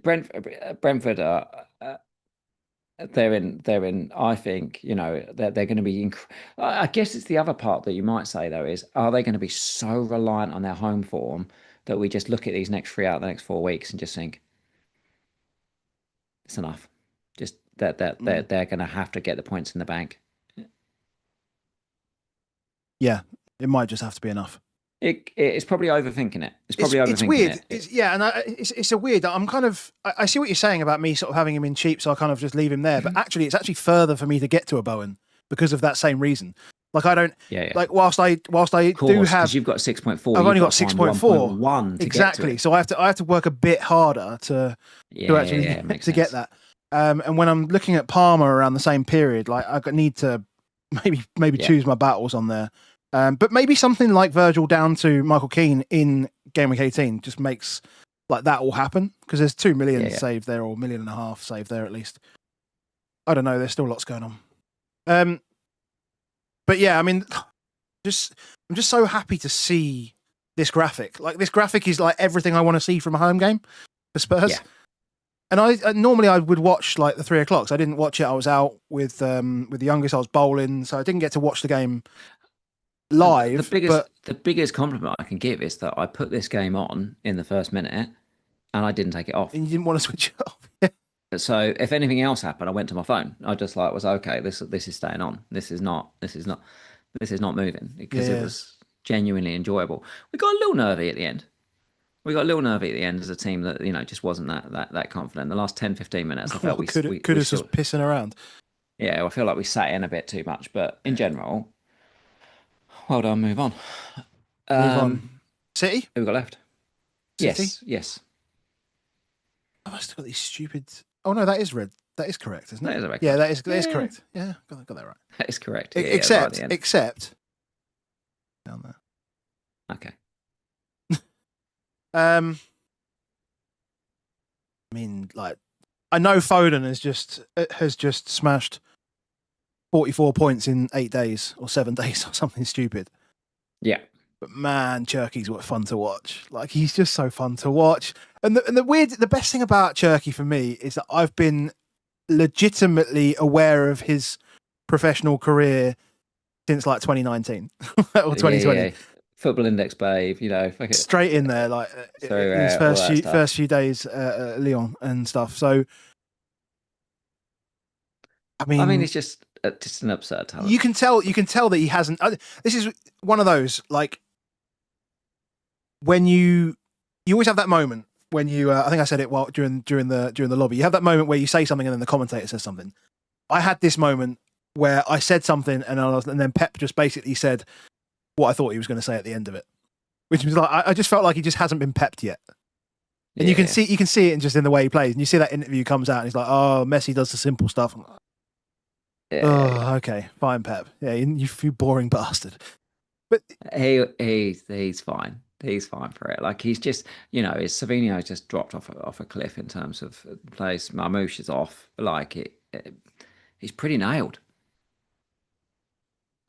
Brentford are. They're in. I think they're going to be. I guess it's the other part that you might say though is, are they going to be so reliant on their home form that we just look at these next 3 out of the next 4 weeks and just think it's enough? Just that they're going to have to get the points in the bank. Yeah, it might just have to be enough. It's probably overthinking it. It's probably overthinking it's weird. it. It's a weird. I'm kind of. I see what you're saying about me sort of having him in cheap, so I kind of just leave him there. But actually, it's actually further for me to get to a Bowen because of that same reason. Like I don't. Yeah. Like whilst I do have, because you've got 6.4. I've only got 6.4. 1 exactly. So I have to work a bit harder to actually to get that. And when I'm looking at Palmer around the same period, like I need to maybe choose my battles on there. But maybe something like Virgil down to Michael Keane in Game Week 18 just makes like that all happen because there's 2 million saved there or 1.5 million saved there at least. I don't know. There's still lots going on. But yeah, I mean, I'm just so happy to see this graphic. Like this graphic is like everything I want to see from a home game for Spurs. Yeah. And I normally I would watch like the 3 o'clocks. I didn't watch it. I was out with the youngest. I was bowling, so I didn't get to watch the game live. The biggest compliment I can give is that I put this game on in the first minute and I didn't take it off. And you didn't want to switch it off. So if anything else happened, I went to my phone. I just was okay. This is staying on. This is not moving because it was genuinely enjoyable. We got a little nervy at the end. As a team that just wasn't that confident. The last 10-15 minutes, I felt Kudus was pissing around. Yeah, I feel like we sat in a bit too much, but in general. Well done, move on. Move on. City? Who we got left? City? Yes. I've still got these stupid... Oh, no, that is red. That is correct, isn't it? That is a red card. Yeah, that is correct. Yeah, got that right. That is correct. Except... Down there. Okay. I mean, like, I know Foden has just smashed 44 points in 8 days or 7 days or something stupid. Yeah. But man, Cherky's fun to watch. Like he's just so fun to watch. And the best thing about Cherky for me is that I've been legitimately aware of his professional career since like 2019 or 2020. Yeah. Football Index babe, straight in there, like in his first few days at Lyon and stuff. So, I mean, it's just an absurd talent. You can tell that he hasn't. This is one of those like when you always have that moment when you. I think I said it during the lobby. You have that moment where you say something and then the commentator says something. I had this moment where I said something and then Pep just basically said what I thought he was going to say at the end of it, which was like I just felt like he just hasn't been pepped yet. And you can Yeah. see it just in the way he plays. And you see that interview comes out, and he's like, "Oh, Messi does the simple stuff." I'm like, Yeah. oh, okay, fine, Pep. Yeah, you boring bastard. But He's fine. He's fine for it. Like he's just, his Savinio's just dropped off a cliff in terms of place. Marmouche is off. Like he's pretty nailed.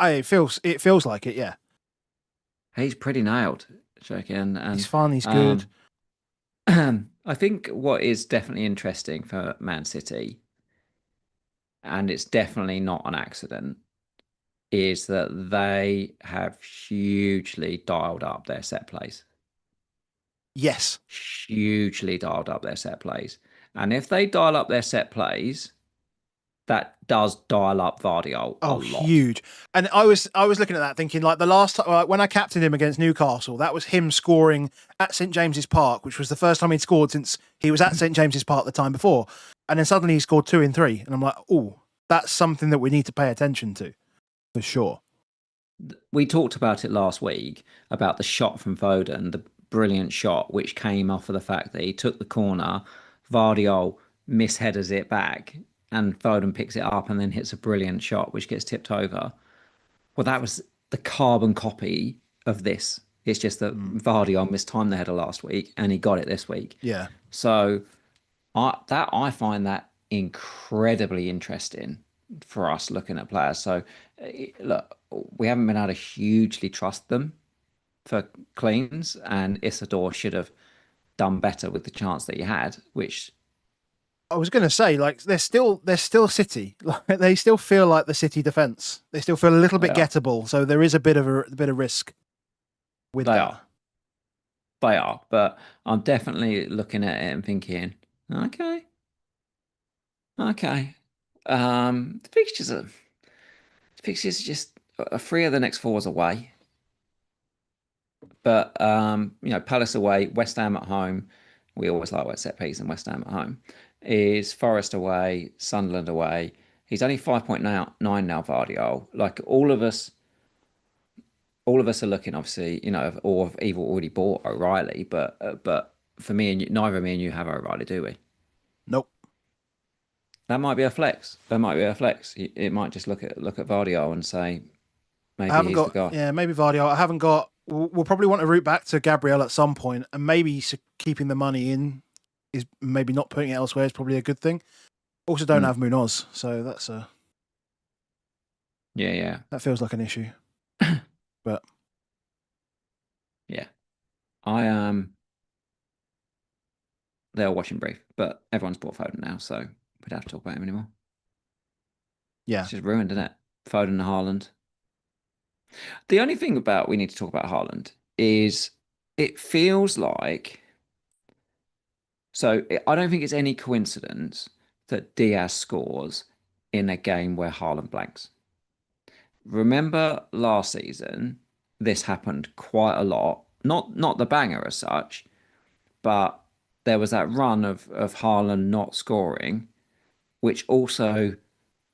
it feels like it. Yeah, He's pretty nailed, checking. he's And fun. He's good. I think what is definitely interesting for Man City, and it's definitely not an accident, is that they have hugely dialed up their set plays. Yes. Hugely dialed up their set plays. And if they dial up their set plays, that does dial up Vardy a Oh, lot. huge! And I was looking at that, thinking like the last time when I captained him against Newcastle, that was him scoring at St James's Park, which was the first time he'd scored since he was at St James's Park the time before. And then suddenly he scored 2 in 3, and I'm like, oh, that's something that we need to pay attention to for sure. We talked about it last week about the shot from Foden, the brilliant shot, which came off of the fact that he took the corner, Vardy misheaders it back, and Foden picks it up and then hits a brilliant shot, which gets tipped over. Well, that was the carbon copy of this. It's just that Vardy mistimed the header last week and he got it this week. Yeah. So I find that incredibly interesting for us looking at players. So look, we haven't been able to hugely trust them for cleans, and Isidore should have done better with the chance that he had, which I was going to say, like, they're still City. Like, they still feel like the City defense. They still feel a little they bit are. gettable. So there is a bit of risk with They that. are. They are. But I'm definitely looking at it and thinking, okay, okay. The fixtures are just a three of the next fours away. But Palace away, West Ham at home. We always like West set piece and West Ham at home. Is Forest away, Sunderland away. He's only 5.9 now, Vardy. Like all of us are looking, obviously, or have either already bought O'Reilly, but for me and you, neither me and you have O'Reilly, do we? Nope. That might be a flex. That might be a flex. It might just look at Vardy and say I maybe haven't he's the got, guy. yeah, maybe Vardy. I haven't got, we'll probably want to route back to Gabriel at some point, and maybe keeping the money in is maybe not putting it elsewhere is probably a good thing. Also, don't have Munoz, so Yeah. that feels like an issue. But Yeah. I they're watching brief, but everyone's bought Foden now, so we don't have to talk about him anymore. yeah, It's just ruined, isn't it? Foden and Haaland. The only thing about we need to talk about Haaland is it feels like I don't think it's any coincidence that Diaz scores in a game where Haaland blanks. Remember last season, this happened quite a lot. Not the banger as such, but there was that run of Haaland not scoring, which also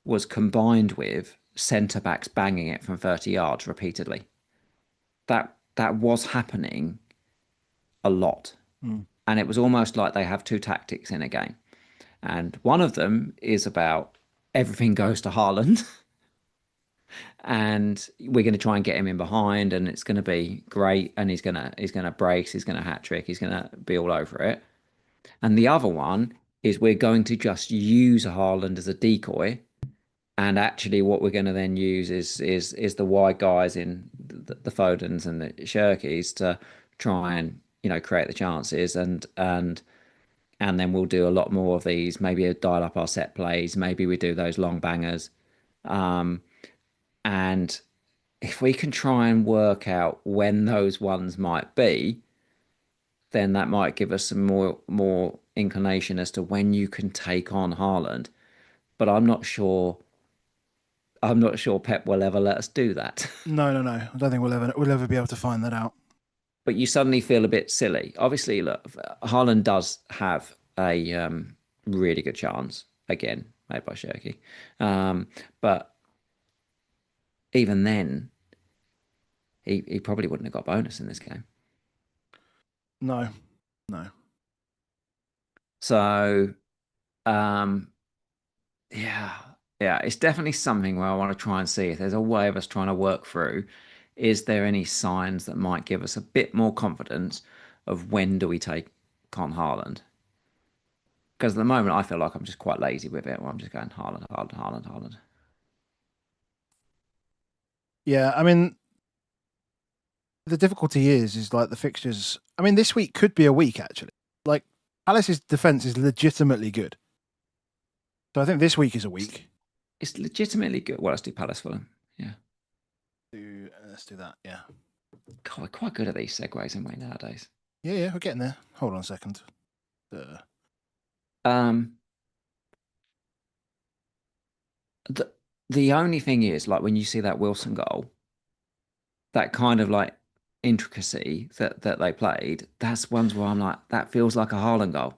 was combined with centre backs banging it from 30 yards repeatedly. That was happening a lot. And it was almost like they have two tactics in a game. And one of them is about everything goes to Haaland and we're going to try and get him in behind and it's going to be great and he's going to brace, he's going to hat trick, he's going to be all over it. And the other one is we're going to just use Haaland as a decoy. And actually, what we're going to then use is the wide guys in the Fodens and the Shirkies to try and create the chances and then we'll do a lot more of these. Maybe dial up our set plays. Maybe we do those long bangers. And if we can try and work out when those ones might be, then that might give us some more inclination as to when you can take on Haaland. But I'm not sure. I'm not sure Pep will ever let us do that. no. I don't think we'll ever be able to find that out. But you suddenly feel a bit silly. Obviously, look, Haaland does have a really good chance again, made by Shirky. But even then, he probably wouldn't have got bonus in this game. No, no. So, um, yeah, yeah, it's definitely something where I want to try and see if there's a way of us trying to work through. Is there any signs that might give us a bit more confidence of when do we take on Haaland? Because at the moment, I feel like I'm just quite lazy with it. Where I'm just going Haaland, Haaland, Haaland, Haaland. Yeah, I mean, the difficulty is like the fixtures. I mean, this week could be a week actually. Like Palace's defense is legitimately good, so I think this week is a week. It's legitimately good. Well, let's do Palace Fulham. Yeah. Let's do that. Yeah. God, we're quite good at these segues, aren't we, nowadays? Yeah, we're getting there. Hold on a second. Um, the only thing is, like, when you see that Wilson goal, that kind of like intricacy that they played, that's ones where I'm like, that feels like a Haaland goal.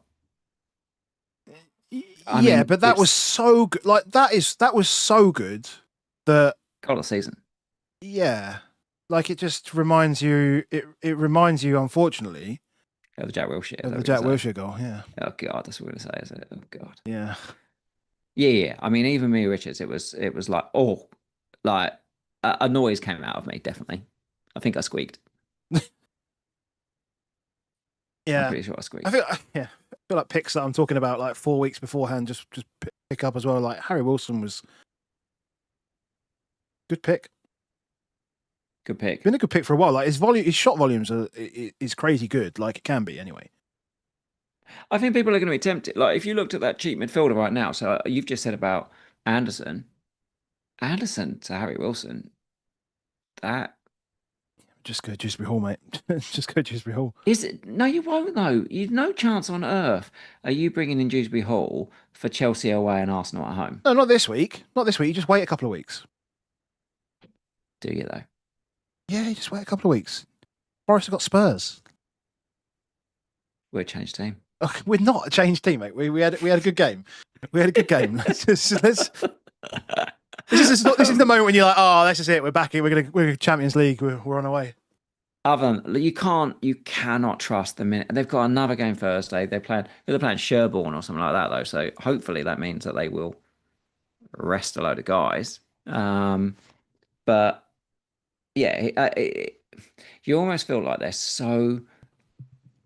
I Yeah, mean, but that was so good. Like that was so good that goal of the season. yeah, like it just reminds you. It reminds you, unfortunately, Of the Jack Wilshere. of the Jack Wilshere goal. Yeah. Oh God, that's what we're gonna say, is it? Oh God. Yeah. Yeah. I mean, even me, Richards, it was like, oh, like a noise came out of me. Definitely, I think I squeaked. Yeah. I'm pretty sure I squeaked. I feel like picks that I'm talking about like 4 weeks beforehand just pick up as well. Like Harry Wilson was good pick. Good pick. Been a good pick for a while. Like his shot volumes is crazy good. Like it can be anyway. I think people are going to be tempted. Like if you looked at that cheap midfielder right now, so you've just said about Anderson to Harry Wilson. That Just go Dewsbury Hall, mate. Just go Dewsbury Hall. is it? No, you won't though. You've no chance on earth. Are you bringing in Dewsbury Hall for Chelsea away and Arsenal at home? No, not this week. Not this week. You just wait a couple of weeks. Do you though? Yeah, you just wait a couple of weeks. Forest have got Spurs. We're a changed team. We're not a changed team, mate. We had a good game. We had a good game. This is the moment when you're like, oh, this is it. We're back in. We're Champions League. We're on our way. Other than you cannot trust the minute they've got another game Thursday. They're playing Sherborne or something like that though. So hopefully that means that they will rest a load of guys. But yeah, you almost feel like they're so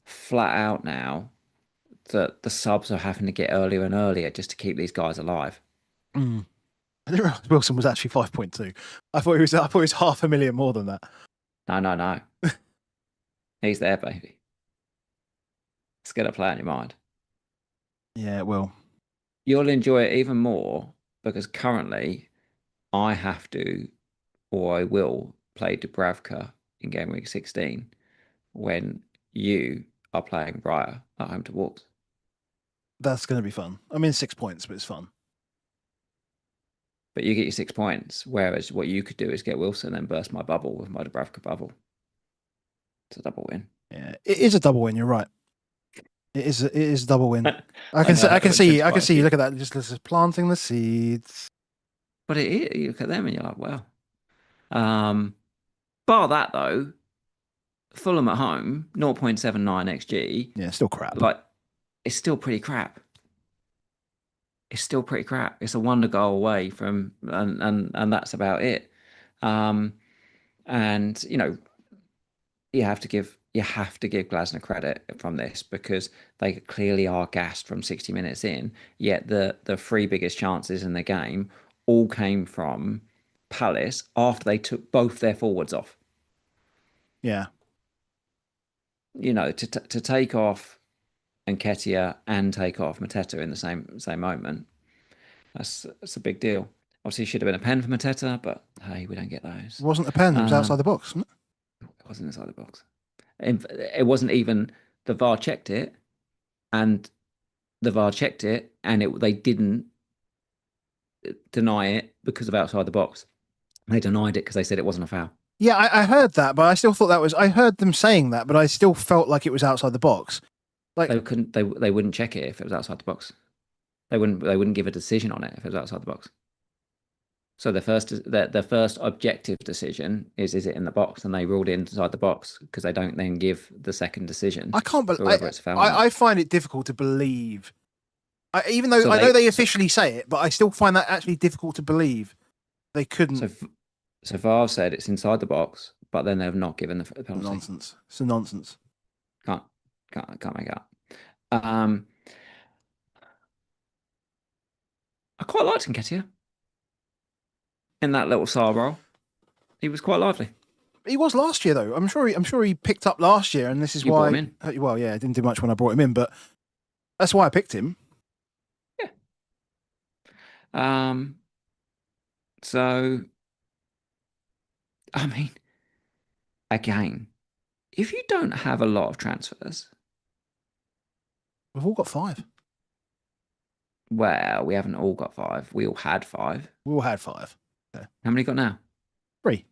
flat out now that the subs are having to get earlier and earlier just to keep these guys alive. Mm. I didn't realize Wilson was actually 5.2. I thought he was 500,000 more than that. No. He's there, baby. It's going to play on your mind. Yeah, it will. You'll enjoy it even more because currently I have to, or I will, play Dubravka in Game Week 16 when you are playing Brighton at home to Wolves. That's going to be fun. I mean, 6 points, but it's fun. But you get your 6 points, whereas what you could do is get Wilson and burst my bubble with my Dubravka bubble. It's a double win. Yeah, it is a double win. You're right. It is a double win. I can see you. Look at that. Just planting the seeds. But you look at them and you're like, well. Bar that though, Fulham at home, 0.79 XG. Yeah, still crap. Like, it's still pretty crap. It's still pretty crap. It's a wonder goal away from, and that's about it. And you know, you have to give Glasner credit from this because they clearly are gassed from 60 minutes in. Yet the three biggest chances in the game all came from Palace after they took both their forwards off. Yeah. You know, to take off Nketiah and take off Mateta in the same moment, that's a big deal. Obviously, it should have been a pen for Mateta, but hey, we don't get those. It wasn't a pen. It was outside the box, wasn't it? It wasn't inside the box. It wasn't even the VAR checked it, and they didn't deny it because of outside the box. They denied it because they said it wasn't a foul. Yeah, I heard that, but I still thought that was. I heard them saying that, but I still felt like it was outside the box. Like they couldn't. They wouldn't check it if it was outside the box. They wouldn't give a decision on it if it was outside the box. So the first objective decision is it in the box, and they ruled it inside the box because they don't then give the second decision I can't for whether it's a foul or not. I find it difficult to believe. Even though So I know they officially say it, but I still find that actually difficult to believe they couldn't. So VAR said it's inside the box, but then they've not given the penalty. Nonsense. It's a nonsense. Can't make it up. I quite liked Nketiah in that little Salah role. He was quite lively. He was last year though. I'm sure he picked up last year, and this is You why. brought him in. Well, yeah, I didn't do much when I brought him in, but that's why I picked him. Yeah. So, I mean, again, if you don't have a lot of transfers, We've all got 5. well, we haven't all got 5. We all had 5. We all had 5. Okay. How many got now? 3.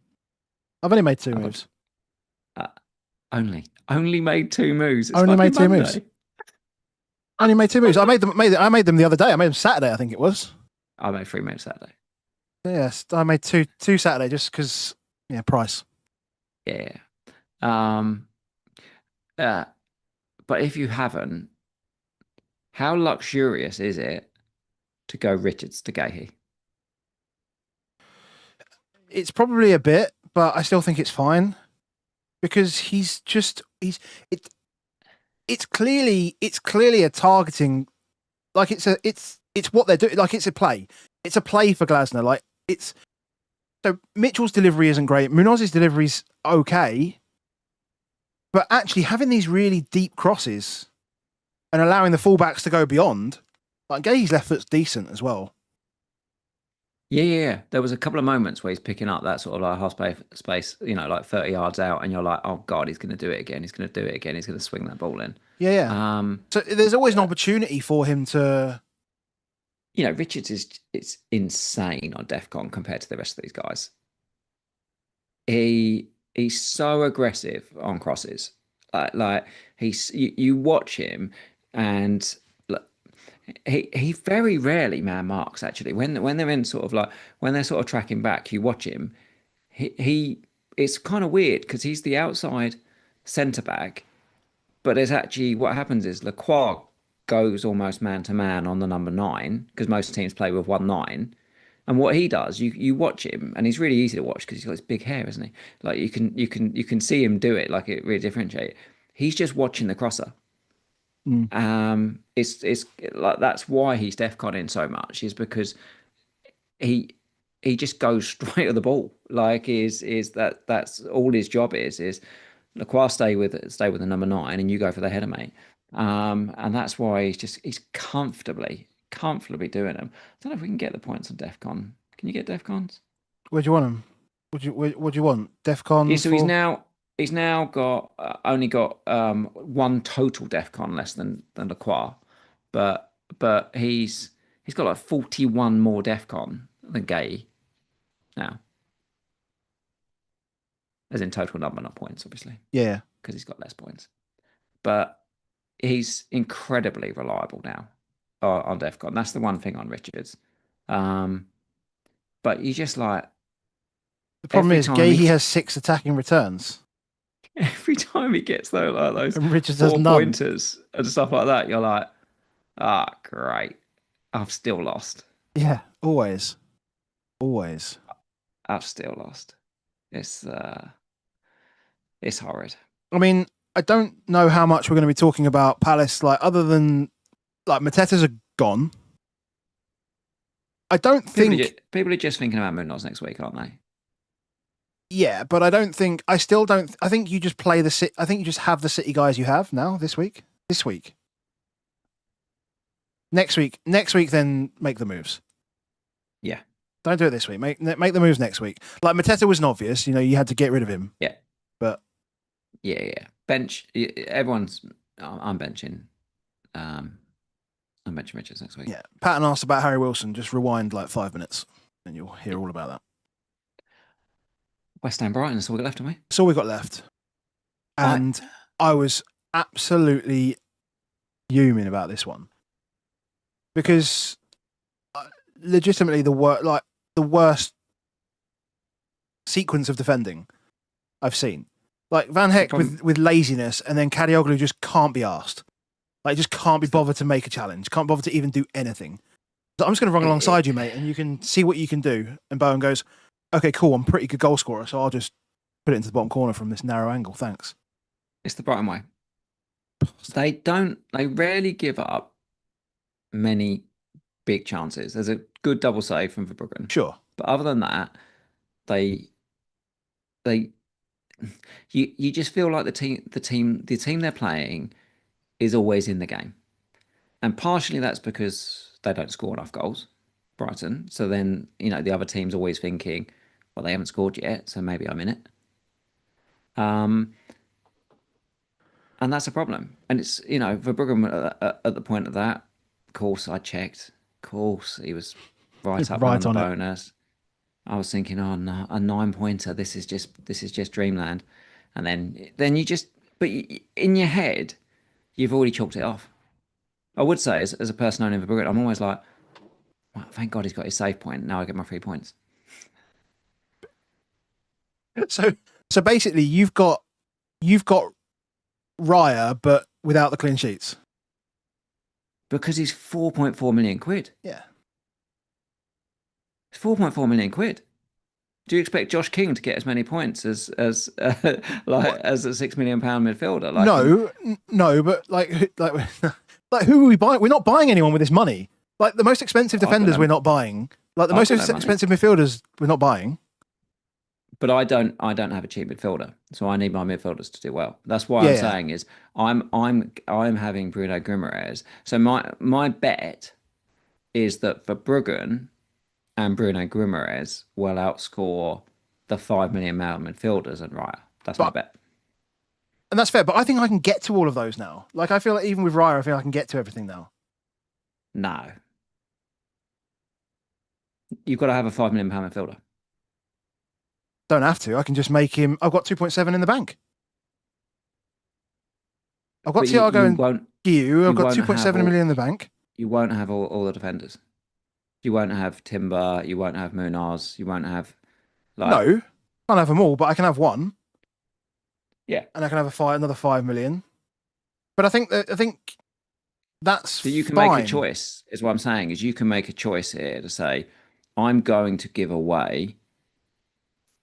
I've only made 2 moves. Only made 2 moves. Only made 2 moves. Only made 2 moves. I made them the other day. I made them Saturday, I think it was. I made 3 moves Saturday. Yes, I made two Saturday just because, price. Yeah. But if you haven't, how luxurious is it to go Richards to Gahey? It's probably a bit, but I still think it's fine because it's clearly a targeting, like it's what they're doing, like it's a play for Glasner. Like so Mitchell's delivery isn't great, Munoz's delivery's okay, but actually having these really deep crosses and allowing the fullbacks to go beyond, like Gahey's left foot's decent as well. Yeah. There was a couple of moments where he's picking up that sort of like half space, like 30 yards out, and you're like, oh God, he's going to do it again. He's going to do it again. He's going to swing that ball in. Yeah. So there's always an opportunity for him to. Richards it's insane on DEFCON compared to the rest of these guys. He's so aggressive on crosses. Like you watch him, and he very rarely man marks actually. When they're in sort of like when they're sort of tracking back, you watch him. He it's kind of weird because he's the outside centre back, but there's actually what happens is Lacroix goes almost man to man on the number 9 because most teams play with 1-9. And what he does, you watch him, and he's really easy to watch because he's got his big hair, isn't he? Like you can see him do it, like it really differentiate. He's just watching the crosser. It's like that's why he's DEFCONing so much, is because he just goes straight at the ball. Like that's all his job is Lacroix stay with the number 9 and you go for the header, mate. And that's why he's comfortably doing them. I don't know if we can get the points on DEFCON. Can you get DEFCONs? Where do you want them? What do you want? DEFCON? Yeah, so he's now got only got 1 total DEFCON less than Lacroix, but he's got like 41 more DEFCON than Gay now, as in total number, not points, obviously. Yeah, because he's got less points, but he's incredibly reliable now on DEFCON. That's the one thing on Richards. But you just like the problem is he has 6 attacking returns. Every time he gets those and Richards has none. Pointers and stuff like that, you're like, great. I've still lost. Yeah, always. I've still lost. It's horrid. I mean, I don't know how much we're going to be talking about Palace, like other than like Mateta's are gone. I don't think people are just thinking about Munoz next week, aren't they? Yeah, but I think you just play I think you just have the City guys you have now this week. Next week, then make the moves. Yeah. Don't do it this week. Make the moves next week. Like Mateta was an obvious, you had to get rid of him. Yeah. But yeah. Bench. Everyone's. I'm benching. I'm benching Richards next week. Yeah. Patton asked about Harry Wilson. Just rewind like 5 minutes, and you'll hear all about that. West Ham Brighton. That's all we got left, haven't we? That's all we got left. And I was absolutely fuming about this one because legitimately the worst sequence of defending I've seen. Like Van Heck with laziness, and then Kadioglu just can't be asked. Like, just can't be bothered to make a challenge, can't bother to even do anything. So I'm just going to run alongside you, mate, and you can see what you can do. And Bowen goes, okay, cool, I'm a pretty good goal scorer, so I'll just put it into the bottom corner from this narrow angle. Thanks. It's the Brighton way. They rarely give up many big chances. There's a good double save from Verbruggen. Sure. But other than that, you just feel like the team they're playing is always in the game. And partially that's because they don't score enough goals, Brighton. So then, the other team's always thinking, well, they haven't scored yet, so maybe I'm in it. And that's a problem. And it's, Verbruggen at the point of that, of course, I checked. Of course, he was right up on the bonus. I was thinking, oh no, a 9-pointer. This is just dreamland. And then you just, but in your head, you've already chalked it off. I would say, as a person owning Verbruggen, I'm always like, well, thank God he's got his save point. Now I get my 3 points. So basically, you've got Raya, but without the clean sheets. Because he's 4.4 million quid. Yeah. It's 4.4 million quid. Do you expect Josh King to get as many points as a £6 million midfielder? No, but like who are we buying? We're not buying anyone with this money. Like the most expensive defenders, we're not buying. Like the most expensive midfielders, we're not buying. But I don't have a cheap midfielder, so I need my midfielders to do well. That's why I'm saying is I'm having Bruno Guimaraes. So my bet is that Verbruggen and Bruno Guimaraes will outscore the 5 million midfielders and Raya. That's my bet. And that's fair, but I think I can get to all of those now. Like, I feel like even with Raya, I feel I can get to everything now. No. You've got to have a £5 million midfielder. Don't have to. I can just make him... I've got 2.7 in the bank. I've got Thiago and Guiu. I've got 2.7 million in the bank. You won't have all the defenders. You won't have Timber. You won't have Munoz. You won't have... No, I can't have them all, but I can have one. Yeah. And I can have another 5 million. But I think that's So you can fine. make a choice, is what I'm saying, is you can make a choice here to say, I'm going to give away,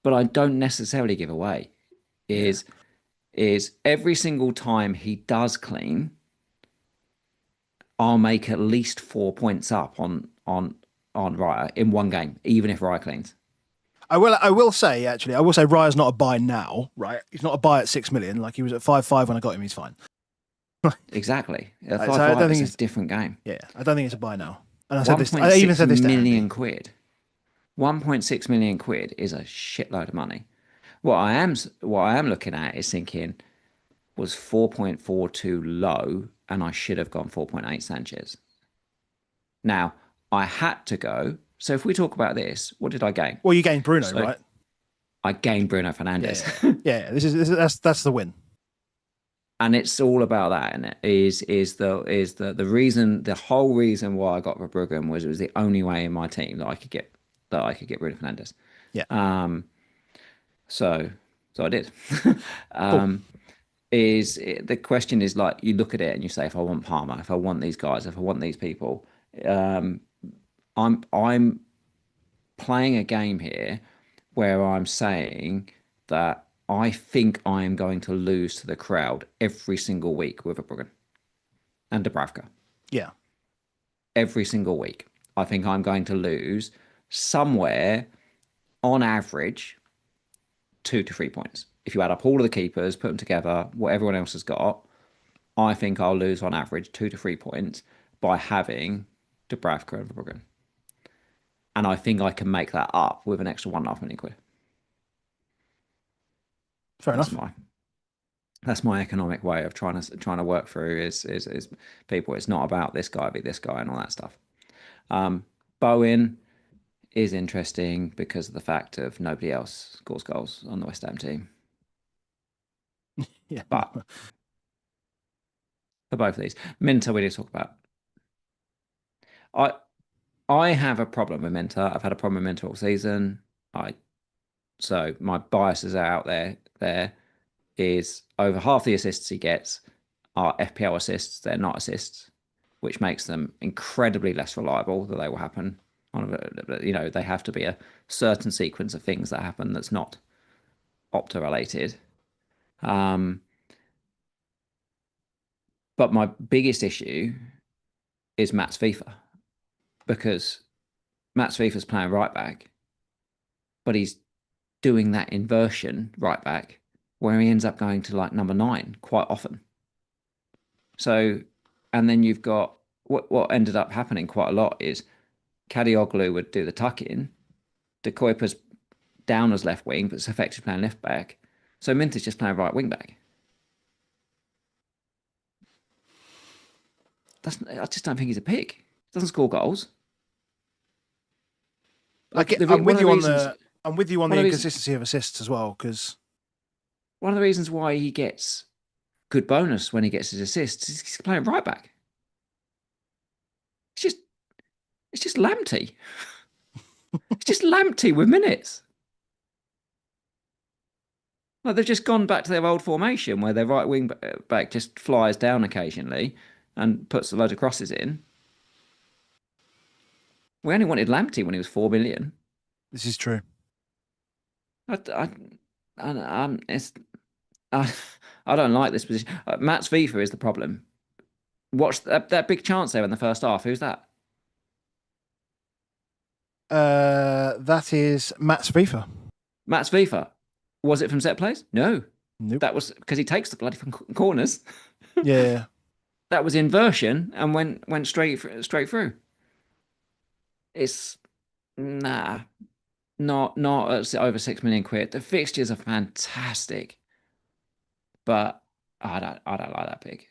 but I don't necessarily give away, is every single time he does clean, I'll make at least 4 points up on Raya in one game, even if Raya cleans. I will say Raya's not a buy now, right? He's not a buy at 6 million. Like, he was at 5.5 when I got him. He's fine. Exactly. 5.5 is a different game. Yeah, I don't think it's a buy now. And I even said this. 1.6 million quid. 1.6 million quid is a shitload of money. What I am looking at is thinking, was 4.4 too low, and I should have gone 4.8 Sanchez. Now I had to go. So if we talk about this, what did I gain? Well, you gained Bruno, right? I gained Bruno Fernandes. Yeah. That's the win. And it's all about that, and it is the reason, the whole reason why I got Verbruggen was it was the only way in my team that I could get Bruno Fernandes. Yeah. So I did. Cool. The question is, like, you look at it and you say, if I want Palmer, if I want these guys, if I want these people, I'm playing a game here where I'm saying that I think I am going to lose to the crowd every single week with Verbruggen and Dubravka. Yeah. Every single week. I think I'm going to lose somewhere on average 2 to 3 points. If you add up all of the keepers, put them together, what everyone else has got, I think I'll lose on average 2 to 3 points by having Dubravka and Verbruggen. And I think I can make that up with an extra 1.5 million quid. Fair enough. That's my economic way of trying to work through is people. It's not about this guy beat this guy and all that stuff. Bowen is interesting because of the fact of nobody else scores goals on the West Ham team. Yeah. But for both of these, Minter we need to talk about. I have a problem with Minter. I've had a problem with Minter all season. So my biases are out there. There is over half the assists he gets are FPL assists. They're not assists, which makes them incredibly less reliable. That they will happen they have to be a certain sequence of things that happen that's not Opta related. But my biggest issue is Matt's FIFA, because Matt's FIFA's playing right back, but he's doing that inversion right back where he ends up going to like number 9 quite often. So, and then you've got what ended up happening quite a lot is Kadioglu would do the tuck in, De Kuyper's down as left wing, but it's effectively playing left back. So Mint is just playing right wing back. I just don't think he's a pick. He doesn't score goals. I'm with you on the inconsistency of assists as well, because one of the reasons why he gets good bonus when he gets his assists is he's playing right back. It's just Lamptey. It's just Lamptey with minutes. Like, they've just gone back to their old formation where their right wing back just flies down occasionally and puts a load of crosses in. We only wanted Lamptey when he was 4 million. This is true. I don't like this position. Matt's FIFA is the problem. Watch that big chance there in the first half. Who's that? That is Matt's FIFA. Matt's FIFA. Was it from set plays? No. Nope. That was because he takes the bloody corners. Yeah. That was inversion and went straight through. It's not at over 6 million quid. The fixtures are fantastic, but I don't like that pick.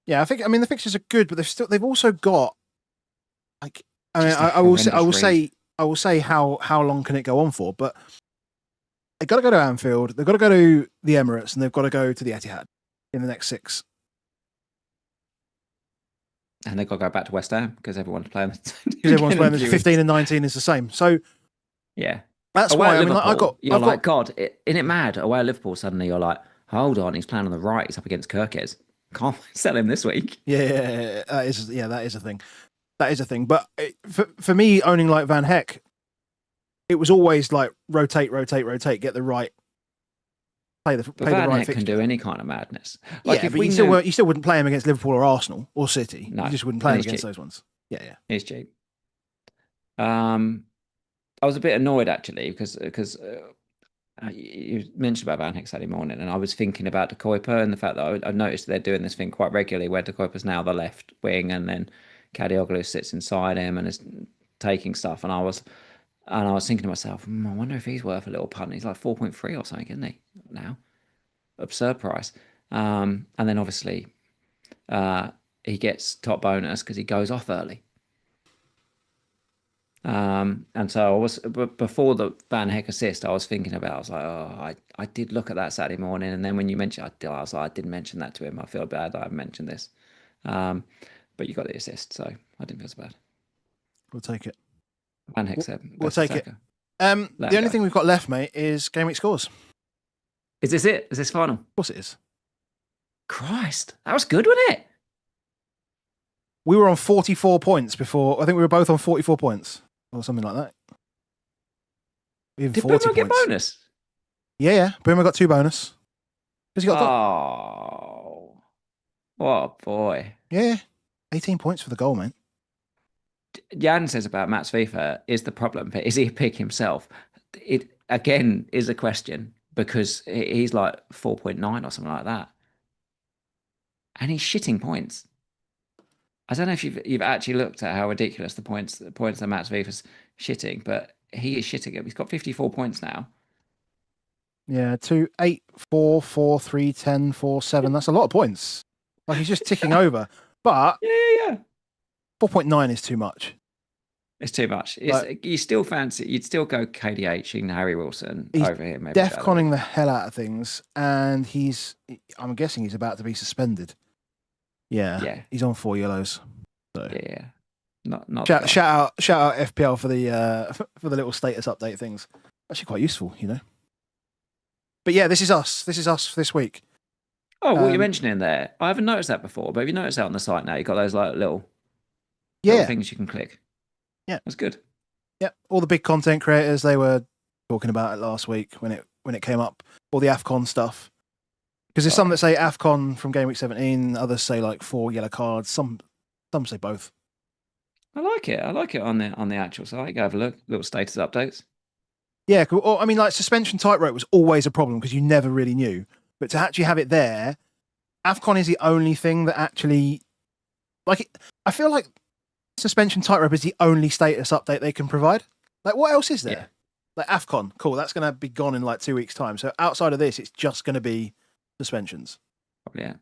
Yeah, I mean the fixtures are good, but they've also got like I will say how long can it go on for? But they've got to go to Anfield, they've got to go to the Emirates, and they've got to go to the Etihad in the next 6. And they've got to go back to West Ham because everyone's playing. Because everyone's playing 15 and 19 is the same. So yeah, that's why. I mean, isn't it mad? Away at Liverpool, suddenly you're like, hold on, he's playing on the right. He's up against Kirkes. Can't sell him this week. Yeah, that is a thing. That is a thing. But for me, owning like Van Heck, it was always like rotate, get the right. Play the Van right Heck fixture. can do any kind of madness. Like, yeah, but you still wouldn't play him against Liverpool or Arsenal or City. No, you just wouldn't play him against cheap. those ones. Yeah. He's cheap. I was a bit annoyed actually because you mentioned about Van Heck Saturday morning, and I was thinking about De Kuyper and the fact that I noticed they're doing this thing quite regularly where De Kuyper's now the left wing and then Kadioglu sits inside him and is taking stuff. And I was thinking to myself, I wonder if he's worth a little punt. He's like 4.3 or something, isn't he? Now, absurd price. And then obviously he gets top bonus because he goes off early. And so I was before the Van Heck assist, I was thinking about. I was like, I did look at that Saturday morning, and then when you mentioned, I was like, I didn't mention that to him. I feel bad that I mentioned this, but you got the assist, so I didn't feel so bad. We'll take it. Van Heck said, we'll take it. The only thing we've got left, mate, is game week scores. Is this it? Is this final? Of course it is. Christ, that was good, wasn't it? We were on 44 points before. I think we were both on 44 points. Or something like that. Did Boomer get bonus? Yeah. Boomer got 2 bonus. He got what a boy. Yeah. 18 points for the goal, mate. Jan says about Matt's FIFA is the problem, but is he a pick himself? It, again, is a question because he's like 4.9 or something like that. And he's shitting points. I don't know if you've actually looked at how ridiculous the points that Matt's FIFA's shitting, but he is shitting it. He's got 54 points now. Yeah, 2, 8, 4, 4, 3, 10, 4, 7. That's a lot of points. Like he's just ticking over. But yeah. 4.9 is too much. It's too much. You still fancy, you'd still go KDH and Harry Wilson over him. Def-conning the hell out of things, and I'm guessing he's about to be suspended. Yeah. He's on 4 yellows. So. Yeah. Not the Shout, guy. shout out FPL for the for the little status update things. Actually, quite useful, you know. But yeah, this is us. This is us this week. Oh, what you're mentioning there, I haven't noticed that before, but have you noticed that on the site now? You've got those like little Yeah, things you can click. Yeah. That's good. yeah. All the big content creators, they were talking about it last week when it came up. All the AFCON stuff. Because there's some that say AFCON from Game Week 17, others say like 4 yellow cards. Some say both. I like it. I like it on the actual site. Go have a look. Little status updates. Yeah, cool. Or, I mean, like suspension tightrope was always a problem because you never really knew. But to actually have it there, AFCON is the only thing that actually, I feel like suspension tightrope is the only status update they can provide. Like, what else is there? Yeah. Like AFCON, cool. That's going to be gone in like 2 weeks' time. So outside of this, it's just going to be suspensions. Probably, yeah.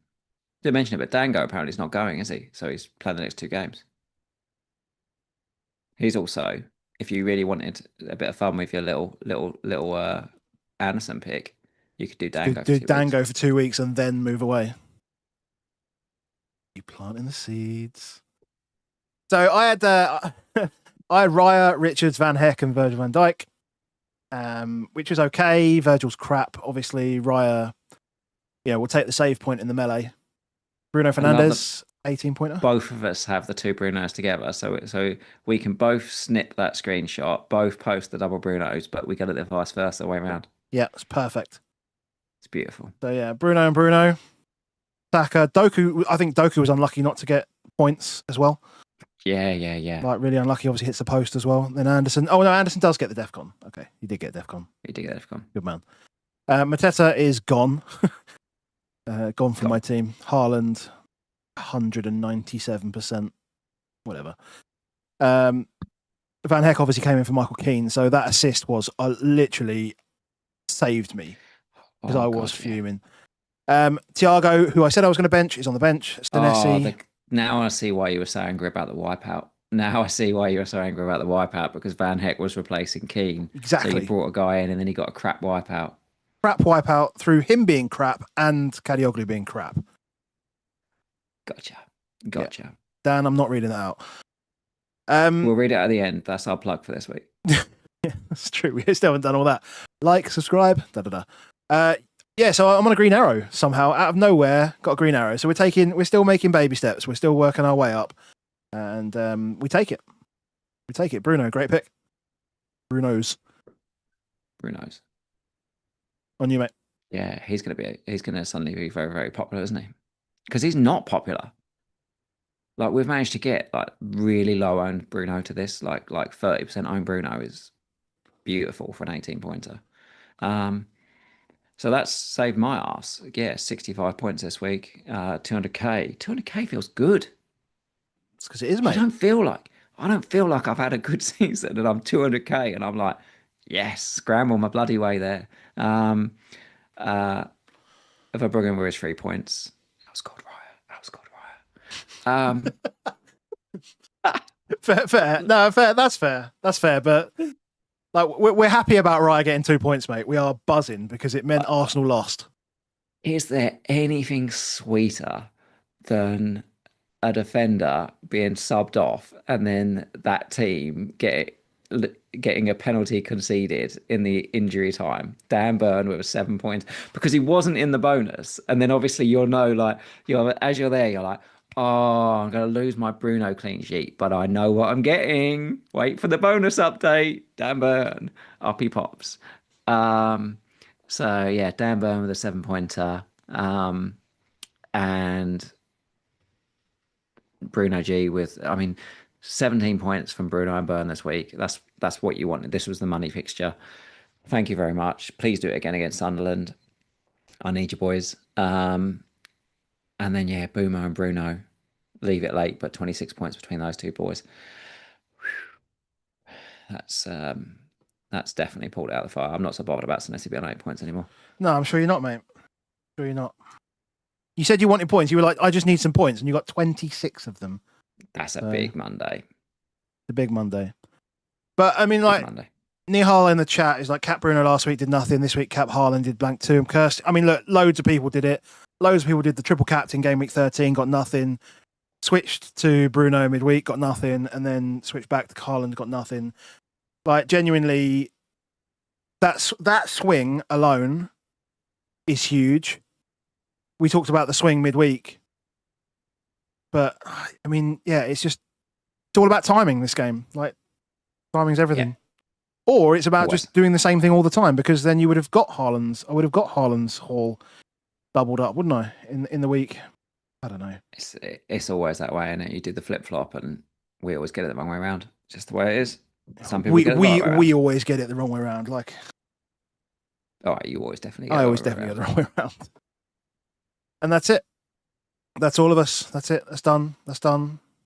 Didn't mention it, but Dango apparently is not going, is he? So he's playing the next 2 games. He's also, if you really wanted a bit of fun with your little Anderson pick, you could do Dango. Do Dango for 2 weeks and then move away. You planting the seeds. So I had Raya, Richards, Van Heck, and Virgil van Dijk, which was okay. Virgil's crap, obviously. Raya, yeah, we'll take the save point in the melee. Bruno Fernandes, 18-pointer. Both of us have the 2 Brunos together, so we can both snip that screenshot, both post the double Brunos, but we get it the vice versa way around. Yeah, it's perfect. It's beautiful. So yeah, Bruno and Bruno. Saka, Doku. I think Doku was unlucky not to get points as well. Yeah. Like really unlucky. Obviously hits the post as well. Then Anderson. Oh no, Anderson does get the DEFCON. Okay, he did get DEFCON. He did get DEFCON. Good man. Mateta is gone. Gone from my team. Haaland, 197%. Whatever. Van Heck obviously came in for Michael Keane, so that assist was literally saved me because I was fuming. Thiago, who I said I was going to bench, is on the bench. Stanesi. Now I see why you were so angry about the wipeout. Now I see why you were so angry about the wipeout, because Van Heck was replacing Keane. Exactly. So you brought a guy in and then he got a crap wipeout. Crap wipeout through him being crap and Kadioglu being crap. Gotcha. Yeah. Dan, I'm not reading that out. We'll read it at the end. That's our plug for this week. Yeah, that's true. We still haven't done all that. Like, subscribe, yeah, so I'm on a green arrow somehow. Out of nowhere, got a green arrow. So we're still making baby steps. We're still working our way up. And we take it. Bruno, great pick. Bruno's. On you, mate. Yeah, he's gonna suddenly be very, very popular, isn't he? Because he's not popular. Like, we've managed to get like really low owned Bruno to this, like 30% owned Bruno is beautiful for an 18-pointer. So that's saved my ass. Yeah, 65 points this week. 200k. 200k feels good. It's because it is, mate. I don't feel like I've had a good season and I'm 200k and I'm like, yes, scramble my bloody way there. If I bring in with his 3 points, that was God Raya. Fair. No, fair. That's fair. But like, we're happy about Raya getting 2 points, mate. We are buzzing because it meant Arsenal lost. Is there anything sweeter than a defender being subbed off and then that team getting a penalty conceded in the injury time? Dan Burn with a 7 points because he wasn't in the bonus, and then obviously as you're there, you're like, oh, I'm going to lose my Bruno clean sheet, but I know what I'm getting. Wait for the bonus update. Dan Burn. Up he pops. So, yeah, Dan Burn with a 7-pointer. And Bruno G with, 17 points from Bruno and Burn this week. That's what you wanted. This was the money fixture. Thank you very much. Please do it again against Sunderland. I need you, boys. And then, yeah, Boomer and Bruno, leave it late, but 26 points between those two boys. Whew. That's definitely pulled out of the fire. I'm not so bothered about Senesi being on 8 points anymore. No, I'm sure you're not, mate. Sure you're not. You said you wanted points. You were like, I just need some points, and you got 26 of them. That's a big Monday. The big Monday. But, I mean, like, Nihal in the chat is like, Cap Bruno last week did nothing. This week, Cap Haaland did blank 2. I'm cursed. I mean, look, loads of people did it. Loads of people did the triple captain game week 13, got nothing. switched to Bruno midweek, got nothing, and then switched back to Haaland, got nothing. Like, genuinely, that swing alone is huge. We talked about the swing midweek, but I mean, yeah, it's all about timing. This game, like, timing's everything. Yeah. Or it's about just doing the same thing all the time, because then you would have got Haaland's. I would have got Haaland's haul doubled up, wouldn't I? In the week, I don't know. It's always that way, isn't it? You do the flip flop, and we always get it the wrong way around. It's just the way it is. Some people we always get it the wrong way around. Like, all right, you always definitely. I always definitely get the wrong way around. And that's it. That's all of us. That's it. That's done.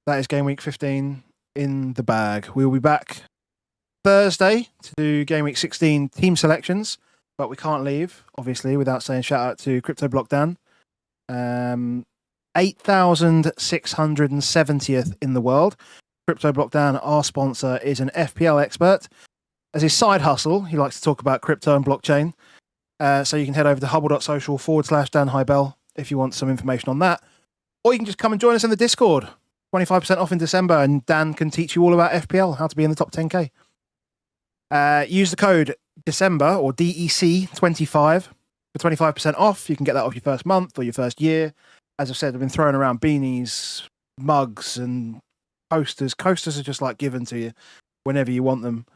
That is game week 15 in the bag. We will be back Thursday to do game week 16 team selections, but we can't leave, obviously, without saying shout out to Crypto Block Dan. 8,670th in the world. Crypto Block Dan, our sponsor, is an FPL expert. As his side hustle, he likes to talk about crypto and blockchain. So you can head over to hubble.social/Dan Hybel if you want some information on that. Or you can just come and join us in the Discord. 25% off in December, and Dan can teach you all about FPL, how to be in the top 10k. Use the code December or DEC25 for 25% off. You can get that off your first month or your first year. As I've said, I've been throwing around beanies, mugs, and coasters. Coasters are just like given to you whenever you want them.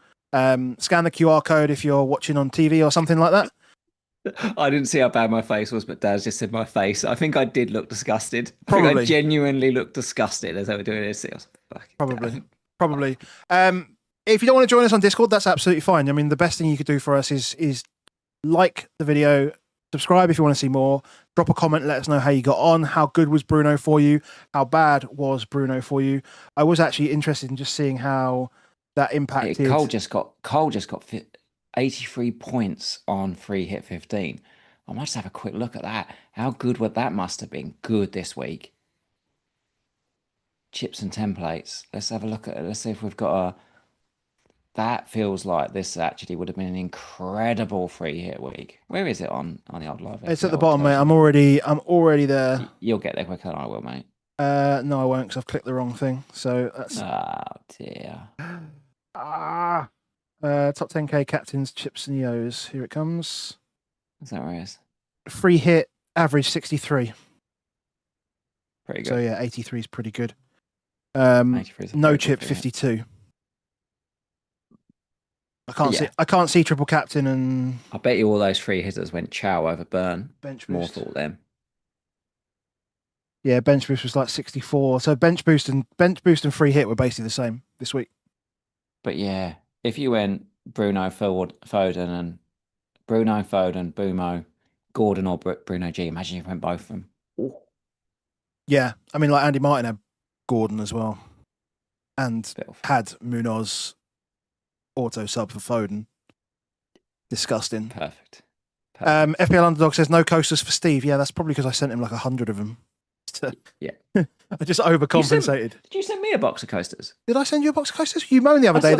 Scan the QR code if you're watching on TV or something like that. I didn't see how bad my face was, but Dad just said my face. I think I did look disgusted. Probably. I think I genuinely looked disgusted as I was doing this. Probably. If you don't want to join us on Discord, that's absolutely fine. I mean, the best thing you could do for us is like the video, subscribe if you want to see more, drop a comment, let us know how you got on, how good was Bruno for you, how bad was Bruno for you. I was actually interested in just seeing how that impacted. Cole just got 83 points on free hit 15. I might just have a quick look at that. How good would that must have been good this week? Chips and templates. Let's have a look at it. Let's see if we've got a. That feels like this actually would have been an incredible free hit week. Where is it on the old live? It's at the bottom, mate. I'm already there. You'll get there quicker than I will, mate. No, I won't, because I've clicked the wrong thing. So that's. Oh dear. Top 10k captains, chips and yos. Here it comes. Is that where it is? Free hit, average 63. Pretty good. So yeah, 83 is pretty good. No chip, 52. I can't see triple captain, and I bet you all those free hitters went chow over Burn. Bench boost. More thought them. Yeah, bench boost was like 64. So bench boost and free hit were basically the same this week. But yeah, if you went Bruno Foden, Bumo, Gordon, or Bruno G, imagine if you went both of them. Ooh. Yeah, I mean, like Andy Martin had Gordon as well, and had Munoz auto sub for Foden. Disgusting. Perfect. FPL Underdog says no coasters for Steve. Yeah, that's probably because I sent him like 100 of them. Yeah. I just overcompensated. Did you send me a box of coasters? Did I send you a box of coasters? You moaned the other day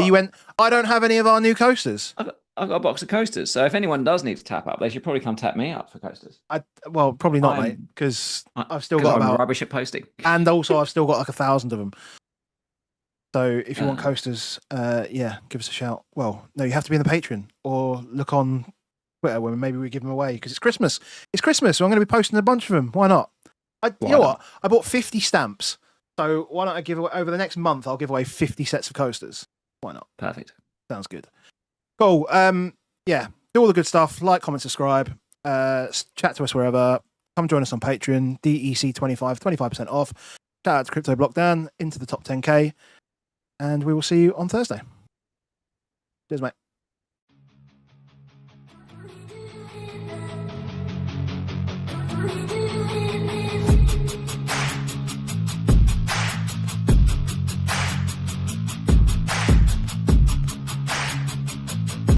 you went, I don't have any of our new coasters. I've got a box of coasters. So if anyone does need to tap up, they should probably come tap me up for coasters. Well, probably not, mate, because I've still got about rubbish at posting. And also I've still got like 1,000 of them. So if you want coasters, give us a shout. Well, no, you have to be in the Patreon or look on Twitter when maybe we give them away, because it's Christmas. It's Christmas, so I'm going to be posting a bunch of them. Why not? You know what? I bought 50 stamps. So why don't I give away, over the next month, I'll give away 50 sets of coasters. Why not? Perfect. Sounds good. Cool. Do all the good stuff. Like, comment, subscribe. Chat to us wherever. Come join us on Patreon. DEC25, 25% off. Shout out to Crypto Block Dan, into the top 10k. And we will see you on Thursday. Cheers, mate.